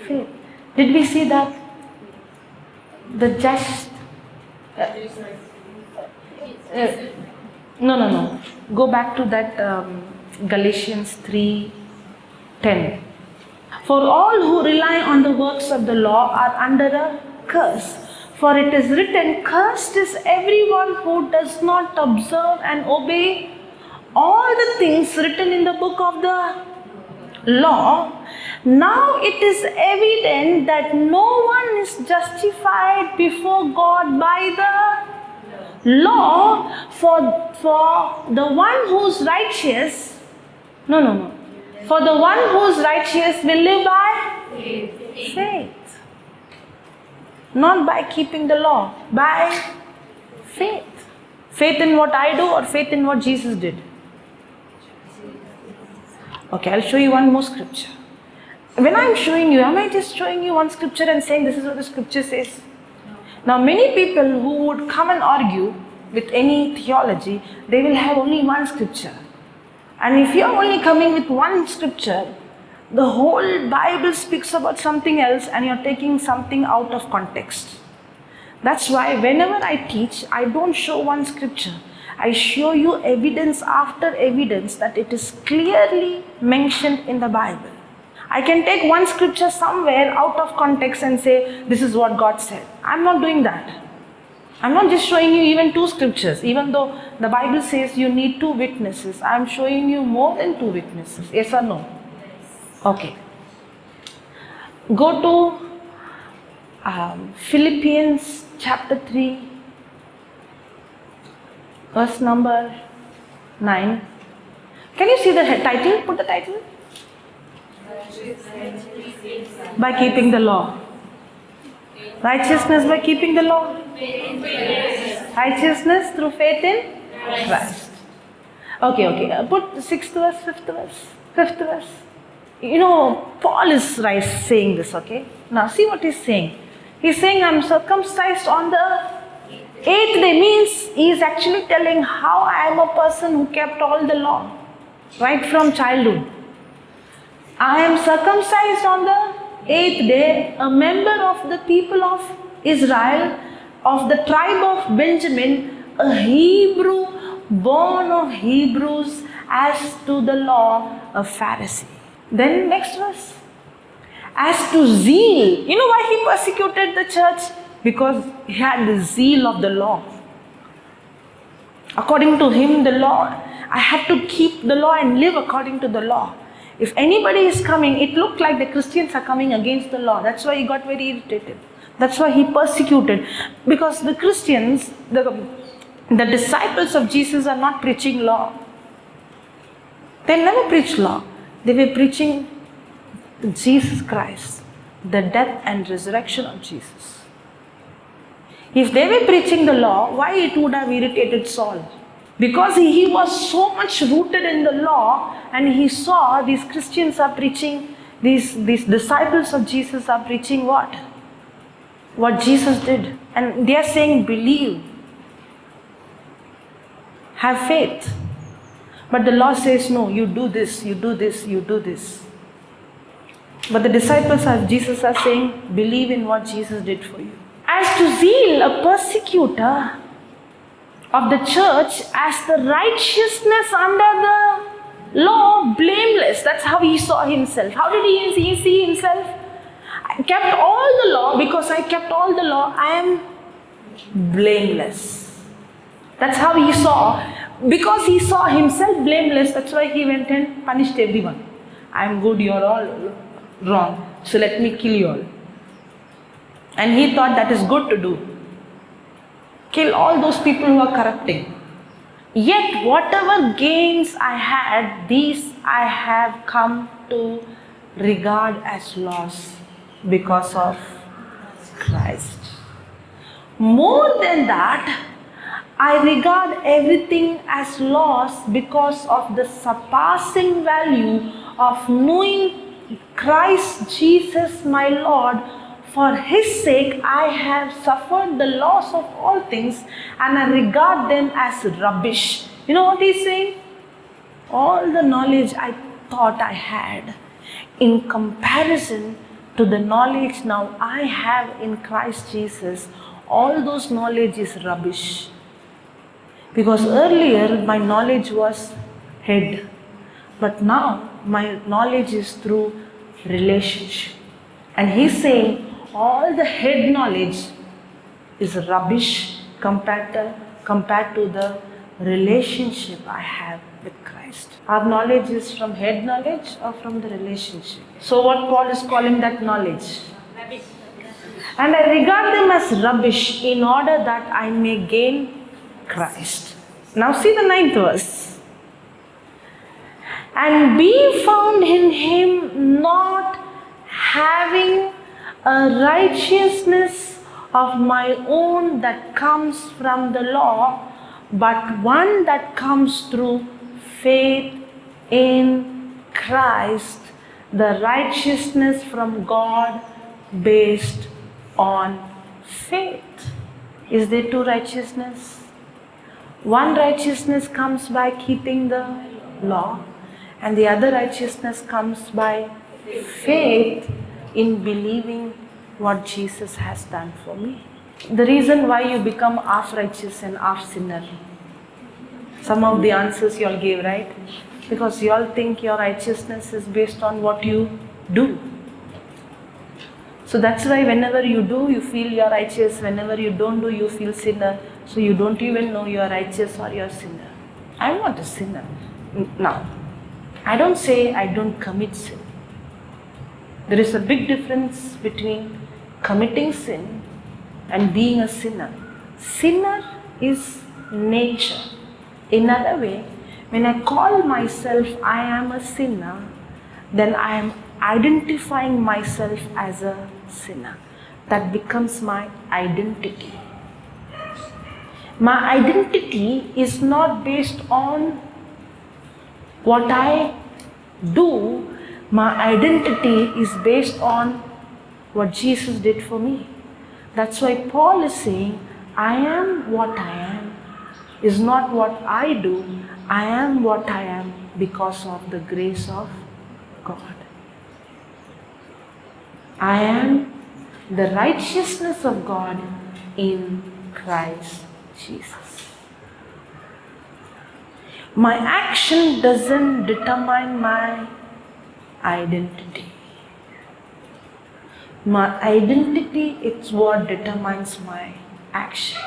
faith. Did we see that? The just. No. Go back to that Galatians 3:10. For all who rely on the works of the law are under a curse. For it is written, cursed is everyone who does not observe and obey all the things written in the book of the law. Now it is evident that no one is justified before God by the law, for the one who's righteous, for the one who's righteous will live by faith. Not by keeping the law, by faith. Faith in what I do or faith in what Jesus did? Okay, I'll show you one more scripture. When I'm showing you, am I just showing you one scripture and saying this is what the scripture says? Now, many people who would come and argue with any theology, they will have only one scripture. And if you're only coming with one scripture, the whole Bible speaks about something else and you're taking something out of context. That's why whenever I teach, I don't show one scripture. I show you evidence after evidence that it is clearly mentioned in the Bible. I can take one scripture somewhere out of context and say, this is what God said. I'm not doing that. I'm not just showing you even two scriptures. Even though the Bible says you need two witnesses, I'm showing you more than two witnesses. Yes or no? Okay. Go to Philippians chapter 3, verse number 9. Can you see the title? Put the title. By keeping the law. Righteousness by keeping the law. Righteousness through faith in Christ. Okay. Put the 6th verse, 5th verse, 5th verse. You know, Paul is saying this, okay? Now see what he's saying. He's saying, I'm circumcised on the 8th day. Means he is actually telling how I am a person who kept all the law. Right from childhood. I am circumcised on the 8th day, a member of the people of Israel, of the tribe of Benjamin, a Hebrew, born of Hebrews, as to the law, a Pharisee. Then next verse. As to zeal. You know why he persecuted the church? Because he had the zeal of the law. According to him, the law, I have to keep the law and live according to the law. If anybody is coming, it looked like the Christians are coming against the law. That's why he got very irritated. That's why he persecuted. Because the Christians, the disciples of Jesus are not preaching law. They never preached law. They were preaching Jesus Christ, the death and resurrection of Jesus. If they were preaching the law, why it would have irritated Saul? Because he was so much rooted in the law, and he saw these Christians are preaching, these disciples of Jesus are preaching what? What Jesus did. And they are saying, believe, have faith. But the law says, no, you do this, you do this, you do this. But the disciples of Jesus are saying, believe in what Jesus did for you. As to zeal, a persecutor of the church, as the righteousness under the law, blameless. That's how he saw himself. How did he see himself? I kept all the law. Because I kept all the law, I am blameless. That's how he saw. Because he saw himself blameless, that's why he went and punished everyone. I am good, you are all wrong. So let me kill you all. And he thought that is good to do. Kill all those people who are corrupting. Yet whatever gains I had, these I have come to regard as loss because of Christ. More than that, I regard everything as loss because of the surpassing value of knowing Christ Jesus my Lord. For his sake I have suffered the loss of all things, and I regard them as rubbish. You know what he's saying? All the knowledge I thought I had, in comparison to the knowledge now I have in Christ Jesus, all those knowledge is rubbish. Because earlier my knowledge was head, but now my knowledge is through relationship. And he's saying all the head knowledge is rubbish compared to the relationship I have with Christ. Our knowledge is from head knowledge or from the relationship. So what Paul is calling that knowledge? Rubbish. And I regard them as rubbish in order that I may gain Christ. Now see the 9th verse. And be found in him, not having a righteousness of my own that comes from the law, but one that comes through faith in Christ, the righteousness from God based on faith. Is there two righteousness? One righteousness comes by keeping the law, and the other righteousness comes by faith in believing what Jesus has done for me. The reason why you become half righteous and half sinner. Some of the answers you all gave, right? Because you all think your righteousness is based on what you do. So that's why whenever you do, you feel you're righteous. Whenever you don't do, you feel sinner. So you don't even know you're righteous or you're sinner. I'm not a sinner. Now, I don't say I don't commit sin. There is a big difference between committing sin and being a sinner. Sinner is nature. In another way, when I call myself I am a sinner, then I am identifying myself as a sinner. That becomes my identity. My identity is not based on what I do. My identity is based on what Jesus did for me. That's why Paul is saying, I am what I am is not what I do. I am what I am because of the grace of God. I am the righteousness of God in Christ Jesus. My action doesn't determine my identity. My identity is what determines my action.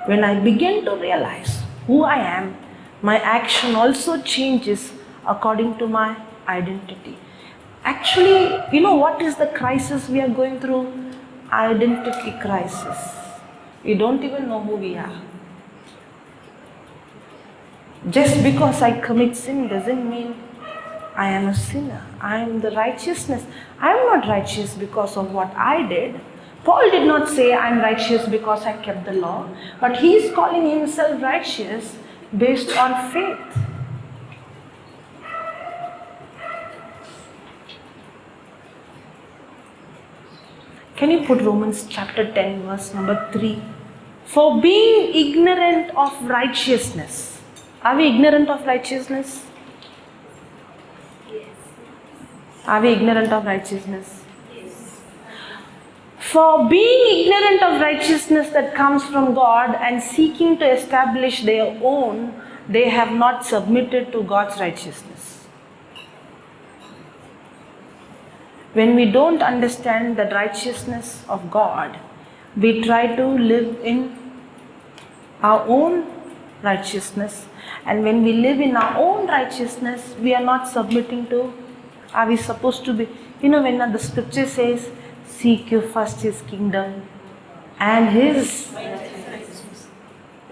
When I begin to realize who I am, my action also changes according to my identity. Actually, you know what is the crisis we are going through? Identity crisis. We don't even know who we are. Just because I commit sin doesn't mean I am a sinner. I am the righteousness. I am not righteous because of what I did. Paul did not say I am righteous because I kept the law, but he is calling himself righteous based on faith. Can you put Romans chapter 10 verse number 3? For being ignorant of righteousness. Are we ignorant of righteousness? Yes. Are we ignorant of righteousness? Yes. For being ignorant of righteousness that comes from God and seeking to establish their own, they have not submitted to God's righteousness. When we don't understand the righteousness of God, we try to live in our own righteousness. And when we live in our own righteousness, we are not submitting to, are we supposed to be, when the scripture says, seek you first his kingdom and his righteousness.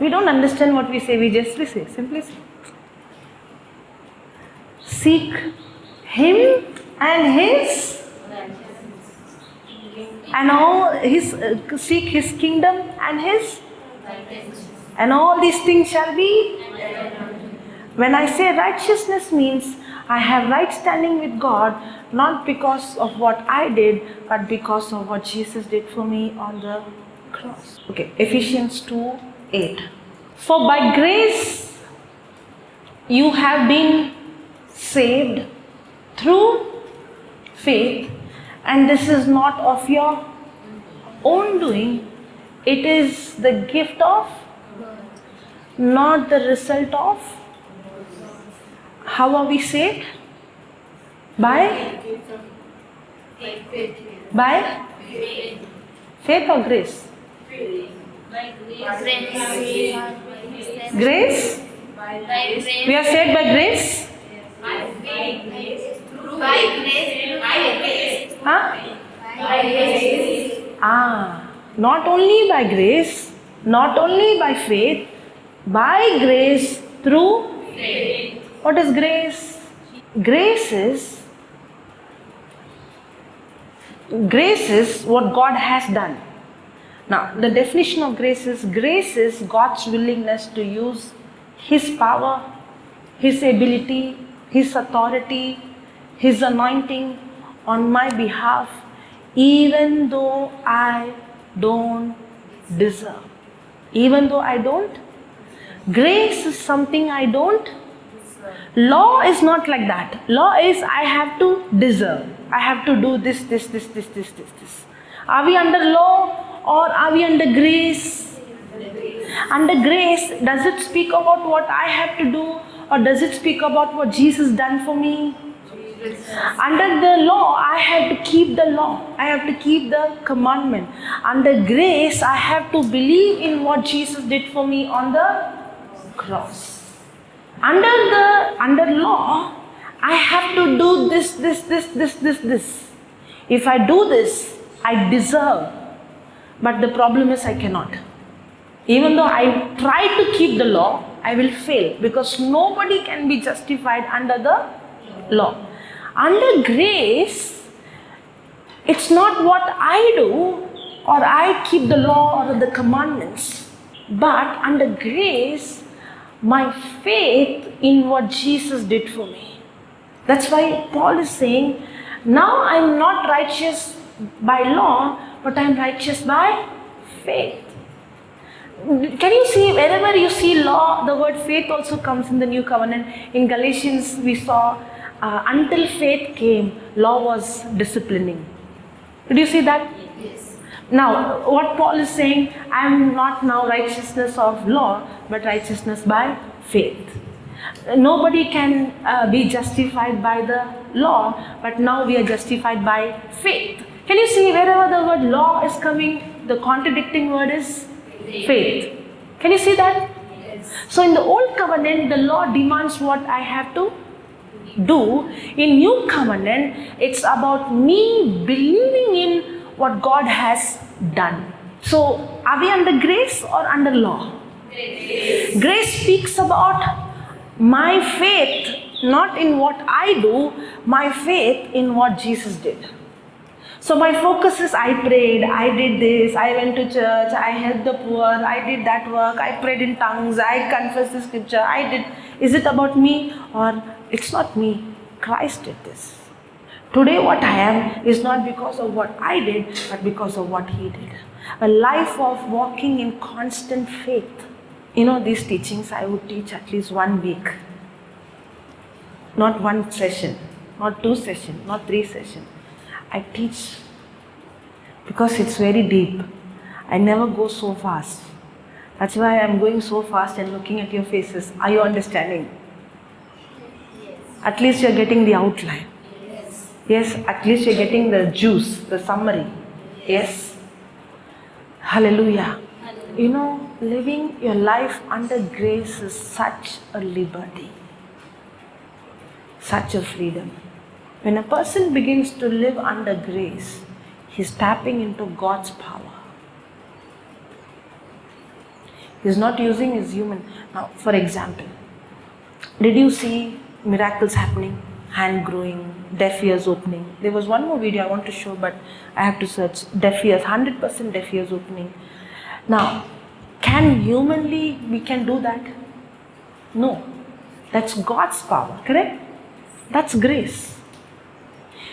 We don't understand what we say, we say, simply say. Seek him and his and all his seek his kingdom and his and all these things shall be. When I say righteousness means I have right standing with God, not because of what I did, but because of what Jesus did for me on the cross. Okay, Ephesians 2:8. For by grace you have been saved through faith, And this is not of your own doing. It is the gift of, not the result of. How are we saved? By faith or grace? Grace? We are saved by grace? Huh? Not only by grace, not only by faith, by grace through faith. What is grace? Grace is what God has done. Now, the definition of grace is God's willingness to use His power, His ability, His authority, His anointing on my behalf, even though I don't deserve. Even though I don't. Grace is something I don't. Law is not like that. Law is I have to deserve. I have to do this. Are we under law or are we under grace? Under grace, does it speak about what I have to do, or does it speak about what Jesus done for me? Under the law, I have to keep the law. I have to keep the commandment. Under grace, I have to believe in what Jesus did for me on the cross. Under law, I have to do this. If I do this, I deserve. But the problem is I cannot. Even though I try to keep the law, I will fail, because nobody can be justified under the law. Under grace, it's not what I do or I keep the law or the commandments, but under grace, my faith in what Jesus did for me. That's why Paul is saying, now I'm not righteous by law, but I'm righteous by faith. Can you see, wherever you see law, the word faith also comes in the new covenant. In Galatians, we saw until faith came, law was disciplining. Did you see that? Yes. Now, what Paul is saying, I am not now righteousness of law, but righteousness by faith. Nobody can be justified by the law, but now we are justified by faith. Can you see, wherever the word law is coming, the contradicting word is faith. Can you see that? Yes. So in the old covenant, the law demands what I have to do. In new covenant, it's about me believing in what God has done. So are we under grace or under law? Grace. Grace speaks about my faith, not in what I do, my faith in what Jesus did. So my focus is I prayed, I did this, I went to church, I helped the poor, I did that work, I prayed in tongues, I confessed the scripture, I did. Is it about me or it's not me? Christ did this. Today what I am is not because of what I did, but because of what He did. A life of walking in constant faith. You know, these teachings I would teach at least 1 week. Not 1 session, not 2 sessions, not 3 sessions. I teach because it's very deep. I never go so fast. That's why I'm going so fast and looking at your faces. Are you understanding? Yes. At least you're getting the outline. Yes. Yes, at least you're getting the juice, the summary. Yes. Hallelujah. You know, living your life under grace is such a liberty, such a freedom. When a person begins to live under grace, he's tapping into God's power. He's not using his human. Now, for example, did you see miracles happening? Hand growing, deaf ears opening. There was one more video I want to show, but I have to search. Deaf ears, 100% deaf ears opening. Now, can humanly we can do that? No. That's God's power, correct? That's grace.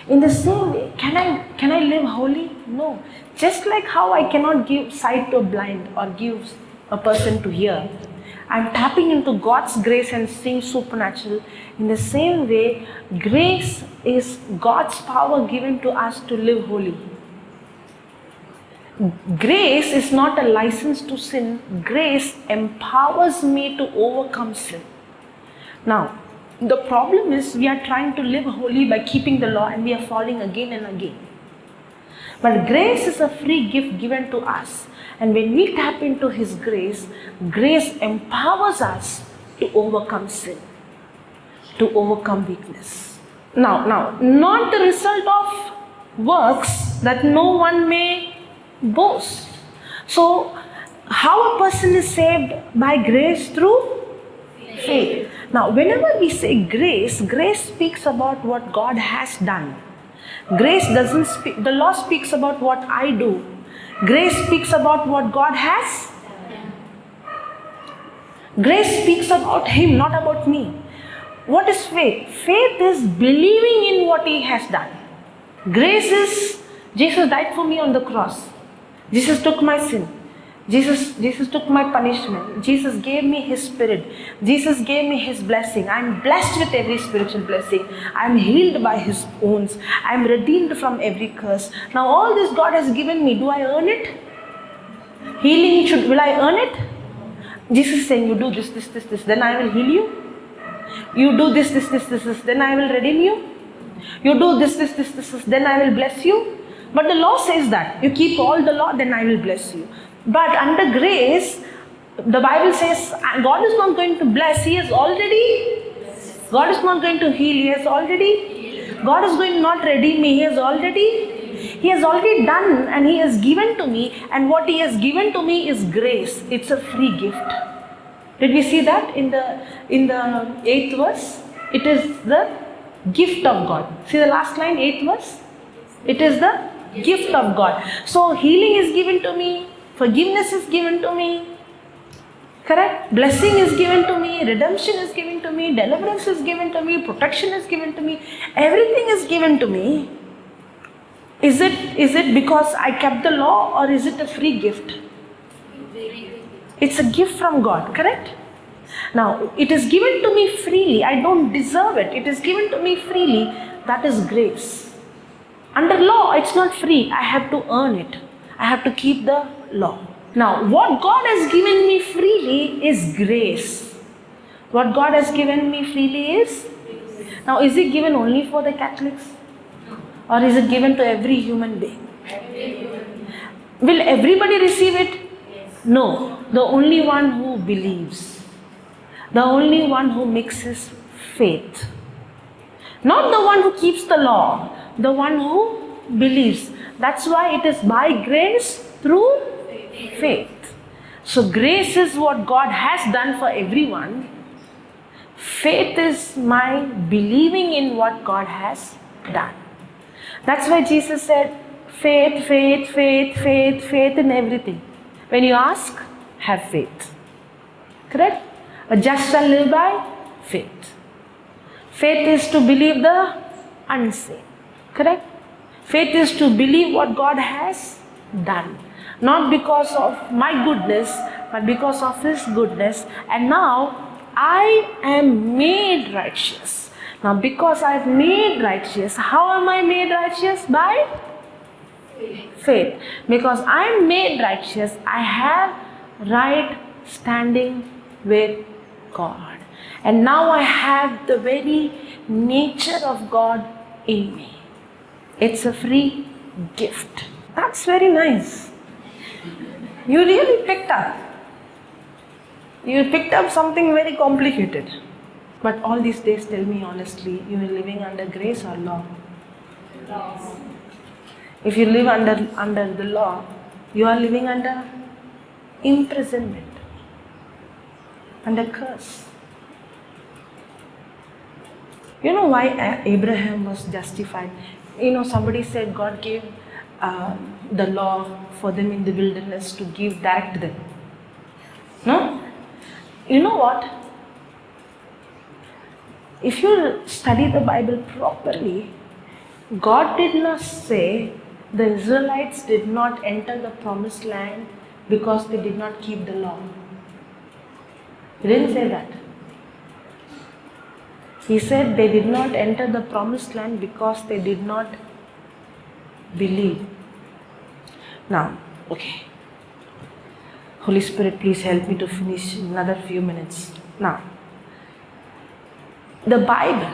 In the same way, can I live holy? No. Just like how I cannot give sight to a blind or give a person to hear, I'm tapping into God's grace and seeing supernatural. In the same way, grace is God's power given to us to live holy. Grace is not a license to sin. Grace empowers me to overcome sin. Now, the problem is we are trying to live holy by keeping the law and we are falling again and again. But grace is a free gift given to us. And when we tap into His grace, grace empowers us to overcome sin, to overcome weakness. Now, not the result of works that no one may boast. So, how a person is saved? By grace through faith. Now, whenever we say grace, grace speaks about what God has done. Grace doesn't speak, the law speaks about what I do. Grace speaks about what God has. Grace speaks about Him, not about me. What is faith? Faith is believing in what He has done. Grace is, Jesus died for me on the cross. Jesus took my sin. Jesus took my punishment. Jesus gave me His Spirit. Jesus gave me His blessing. I am blessed with every spiritual blessing. I am healed by His wounds. I am redeemed from every curse. Now all this God has given me, do I earn it? Healing, will I earn it? Jesus is saying, you do this, then I will heal you. You do this, then I will redeem you. You do this, then I will bless you. But the law says that, you keep all the law, then I will bless you. But under grace, the Bible says God is not going to bless. He has already. God is not going to heal. He has already. God is going to not redeem me. He has already done and He has given to me. And what He has given to me is grace. It's a free gift. Did we see that in the 8th verse? It is the gift of God. See the last line, 8th verse? It is the gift of God. So healing is given to me. Forgiveness is given to me. Correct? Blessing is given to me. Redemption is given to me. Deliverance is given to me. Protection is given to me. Everything is given to me. Is it because I kept the law or is it a free gift? It's a gift from God. Correct? Now, it is given to me freely. I don't deserve it. It is given to me freely. That is grace. Under law, it's not free. I have to earn it. I have to keep the law. Now, what God has given me freely is grace. What God has given me freely is? Now, is it given only for the Catholics? Or is it given to every human being? Will everybody receive it? No. The only one who believes. The only one who mixes faith. Not the one who keeps the law. The one who believes. That's why it is by grace through faith. So grace is what God has done for everyone. Faith is my believing in what God has done. That's why Jesus said, faith in everything. When you ask, have faith. Correct? A just shall live by faith. Faith is to believe the unseen. Correct? Faith is to believe what God has done. Not because of my goodness, but because of His goodness. And now, I am made righteous. Now, because I am made righteous, how am I made righteous? By faith. Because I am made righteous, I have right standing with God. And now I have the very nature of God in me. It's a free gift. That's very nice. You really picked up. You picked up something very complicated. But all these days, tell me honestly, you are living under grace or law? Law. If you live under the law, you are living under imprisonment, under curse. You know why Abraham was justified? Somebody said God gave the law for them in the wilderness to direct them. No? You know what? If you study the Bible properly, God did not say the Israelites did not enter the promised land because they did not keep the law. He didn't say that. He said they did not enter the promised land because they did not believe. Now, okay. Holy Spirit, please help me to finish in another few minutes. Now, the Bible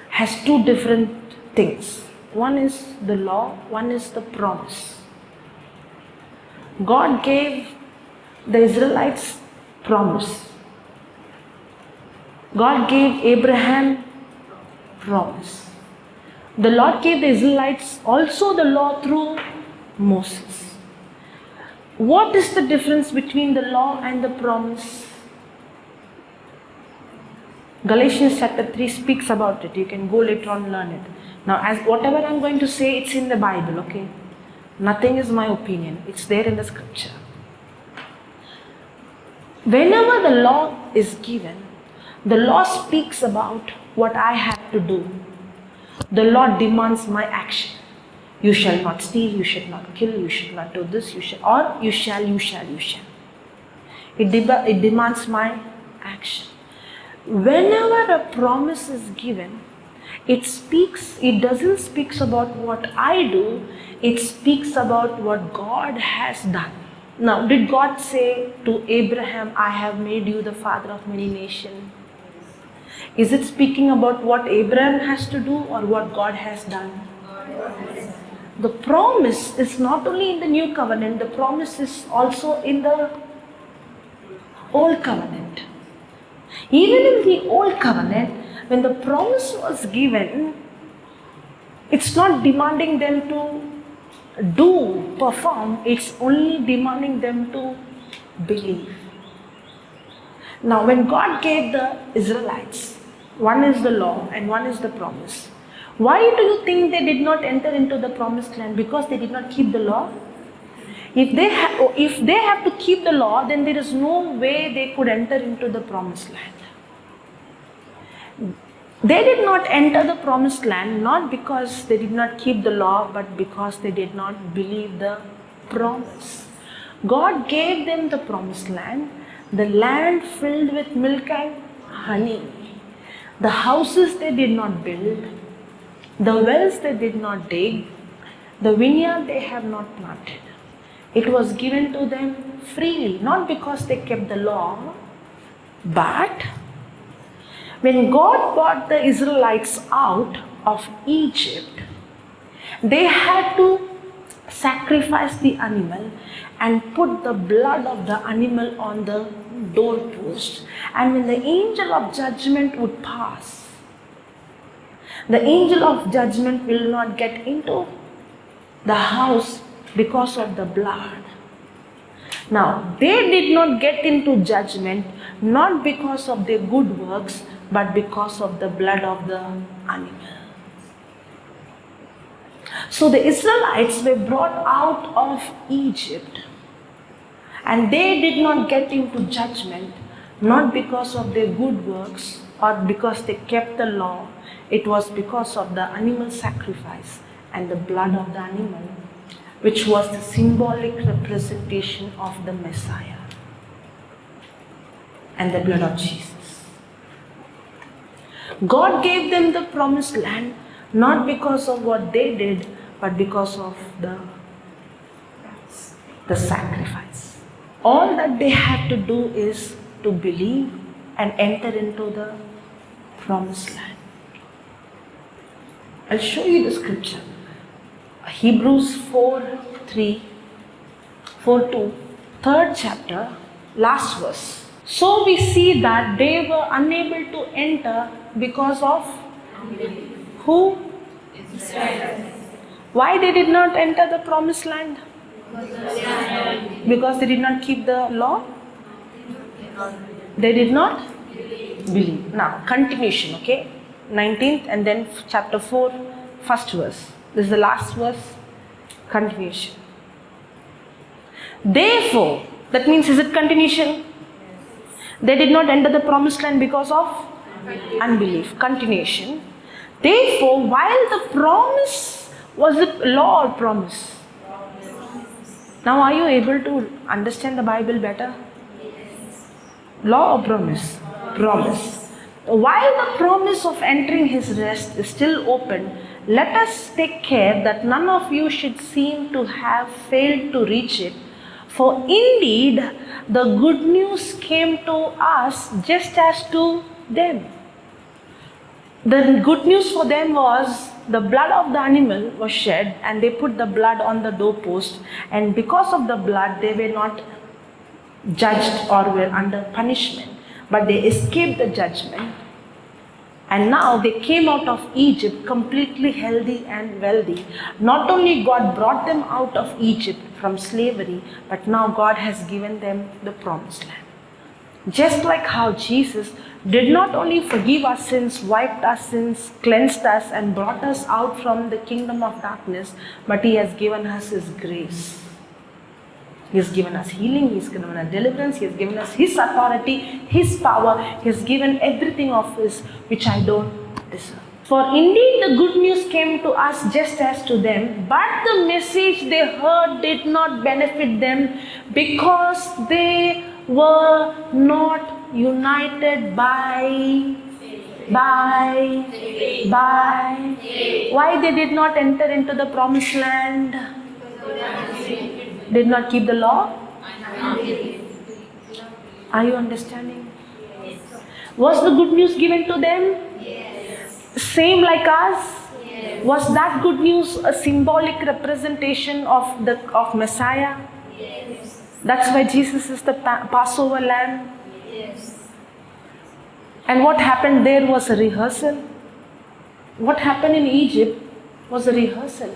has two different things. One is the law, one is the promise. God gave the Israelites promise. God gave Abraham promise. The Lord gave the Israelites also the law through Moses. What is the difference between the law and the promise? Galatians chapter 3 speaks about it. You can go later on and learn it. Now, as whatever I'm going to say, it's in the Bible, okay? Nothing is my opinion. It's there in the scripture. Whenever the law is given, the law speaks about what I have to do. The law demands my action. You shall not steal, you should not kill, you should not do this, you shall. It demands my action. Whenever a promise is given, it doesn't speak about what I do, it speaks about what God has done. Now, did God say to Abraham, I have made you the father of many nations? Is it speaking about what Abraham has to do or what God has done? The promise is not only in the new covenant, the promise is also in the old covenant. Even in the old covenant, when the promise was given, it's not demanding them to perform, it's only demanding them to believe. Now, when God gave the Israelites, one is the law and one is the promise. Why do you think they did not enter into the promised land? Because they did not keep the law? If they have to keep the law, then there is no way they could enter into the promised land. They did not enter the promised land not because they did not keep the law, but because they did not believe the promise. God gave them the promised land, the land filled with milk and honey. The houses they did not build, the wells they did not dig, the vineyard they have not planted. It was given to them freely, not because they kept the law, but when God brought the Israelites out of Egypt, they had to sacrifice the animal and put the blood of the animal on the doorpost. And when the angel of judgment would pass, the angel of judgment will not get into the house because of the blood. Now, they did not get into judgment not because of their good works, but because of the blood of the animal. So the Israelites were brought out of Egypt, and they did not get into judgment not because of their good works or because they kept the law. It was because of the animal sacrifice and the blood of the animal, which was the symbolic representation of the Messiah and the blood of Jesus. God gave them the promised land not because of what they did, but because of the sacrifice. All that they had to do is to believe and enter into the promised land. I'll show you the scripture. Hebrews 4:2, 3rd chapter, last verse. So we see that they were unable to enter because of who? Israel. Why they did not enter the promised land? Because they did not keep the law? They did not believe. Now, continuation, okay? 19th and then chapter 4, first verse. This is the last verse. Continuation. Therefore, that means, is it continuation? They did not enter the promised land because of unbelief. Continuation. Therefore, while the promise, was it law or promise? Now, are you able to understand the Bible better? Law or promise? Promise. While the promise of entering his rest is still open, let us take care that none of you should seem to have failed to reach it. For indeed, the good news came to us just as to them. The good news for them was the blood of the animal was shed and they put the blood on the doorpost, and because of the blood they were not judged or were under punishment, but they escaped the judgment, and now they came out of Egypt completely healthy and wealthy. Not only God brought them out of Egypt from slavery, but now God has given them the promised land. Just like how Jesus did not only forgive our sins, wiped our sins, cleansed us and brought us out from the kingdom of darkness, but He has given us His grace. He has given us healing, He has given us deliverance, He has given us His authority, His power, He has given everything of His which I don't deserve. For indeed the good news came to us just as to them, but the message they heard did not benefit them because they were not united by. Why they did not enter into the promised land? Did not keep the law? Are you understanding? Was the good news given to them? Same like us? Was that good news a symbolic representation of Messiah? That's why Jesus is the Passover lamb. And what happened there was a rehearsal. What happened in Egypt was a rehearsal.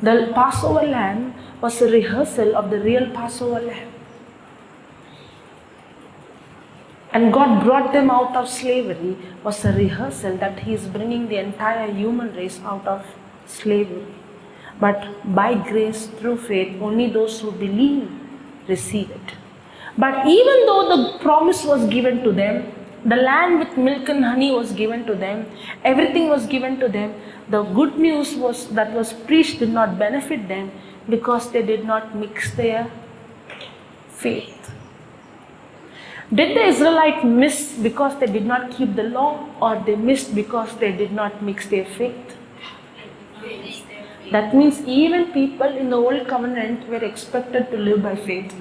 The Passover lamb was a rehearsal of the real Passover lamb. And God brought them out of slavery was a rehearsal that He is bringing the entire human race out of slavery. But by grace, through faith, only those who believe receive it. But even though the promise was given to them, the land with milk and honey was given to them, everything was given to them, the good news that was preached did not benefit them because they did not mix their faith. Did the Israelites miss because they did not keep the law, or they missed because they did not mix their faith? That means even people in the old covenant were expected to live by faith.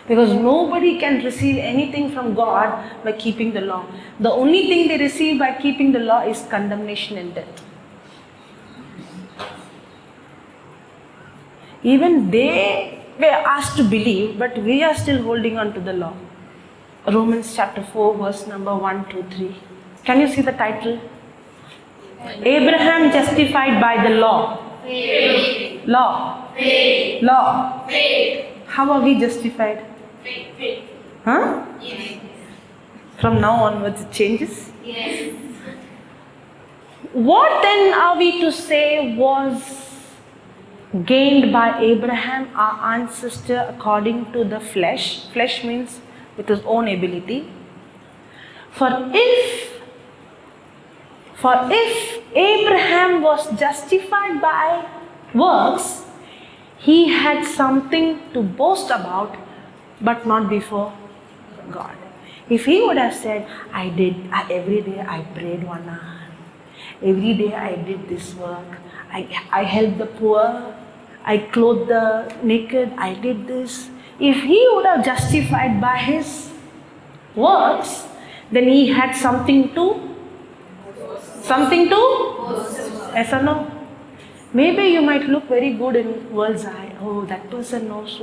Because nobody can receive anything from God by keeping the law. The only thing they receive by keeping the law is condemnation and death. Even they were asked to believe, but we are still holding on to the law. Romans chapter 4 verse number 1, 2, 3. Can you see the title? Abraham justified by the law. Faith. Law. Faith. Law. Faith. How are we justified? Faith. Huh? Yes. From now onwards it changes. Yes. What then are we to say was gained by Abraham, our ancestor, according to the flesh? Flesh means with his own ability. For if Abraham was justified by works, he had something to boast about, but not before God. If he would have said, every day I prayed 1 hour, every day I did this work, I helped the poor, I clothed the naked, I did this. If he would have justified by his works, then he had something to yes or no? Maybe you might look very good in world's eye. Oh, that person knows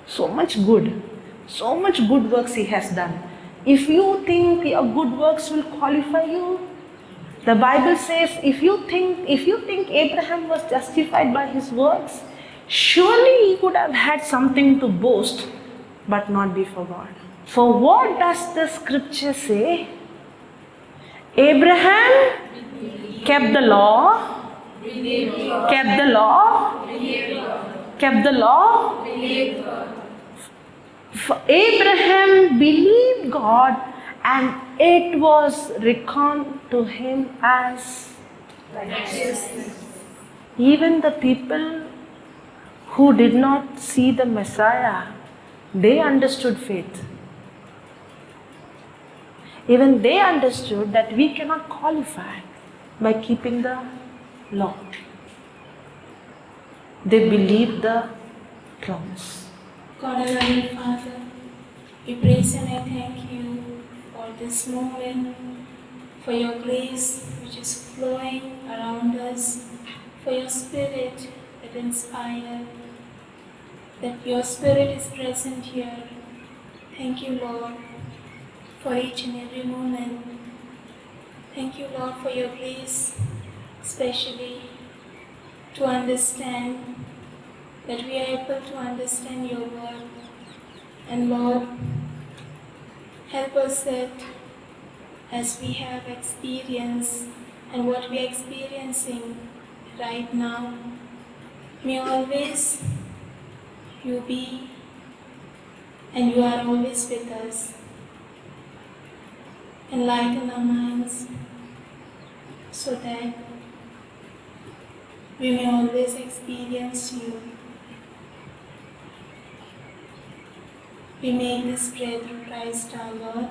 so much good works he has done. If you think your good works will qualify you, the Bible says if you think Abraham was justified by his works, surely he could have had something to boast, but not before God. For what does the scripture say? Abraham kept the law, For Abraham believed God, and it was reckoned to him as righteousness. Even the people who did not see the Messiah, They understood faith. Even they understood that we cannot qualify by keeping the law. They believed the promise. God, our loving Father, we praise and I thank you for this moment, for your grace which is flowing around us, for your spirit that inspires, that your spirit is present here. Thank you, Lord, for each and every moment. Thank you, Lord, for your grace, especially to understand, that we are able to understand your word. And Lord, help us that as we have experience and what we are experiencing right now, may always you be and you are always with us. Enlighten our minds so that we may always experience you. We make this prayer through Christ our Lord.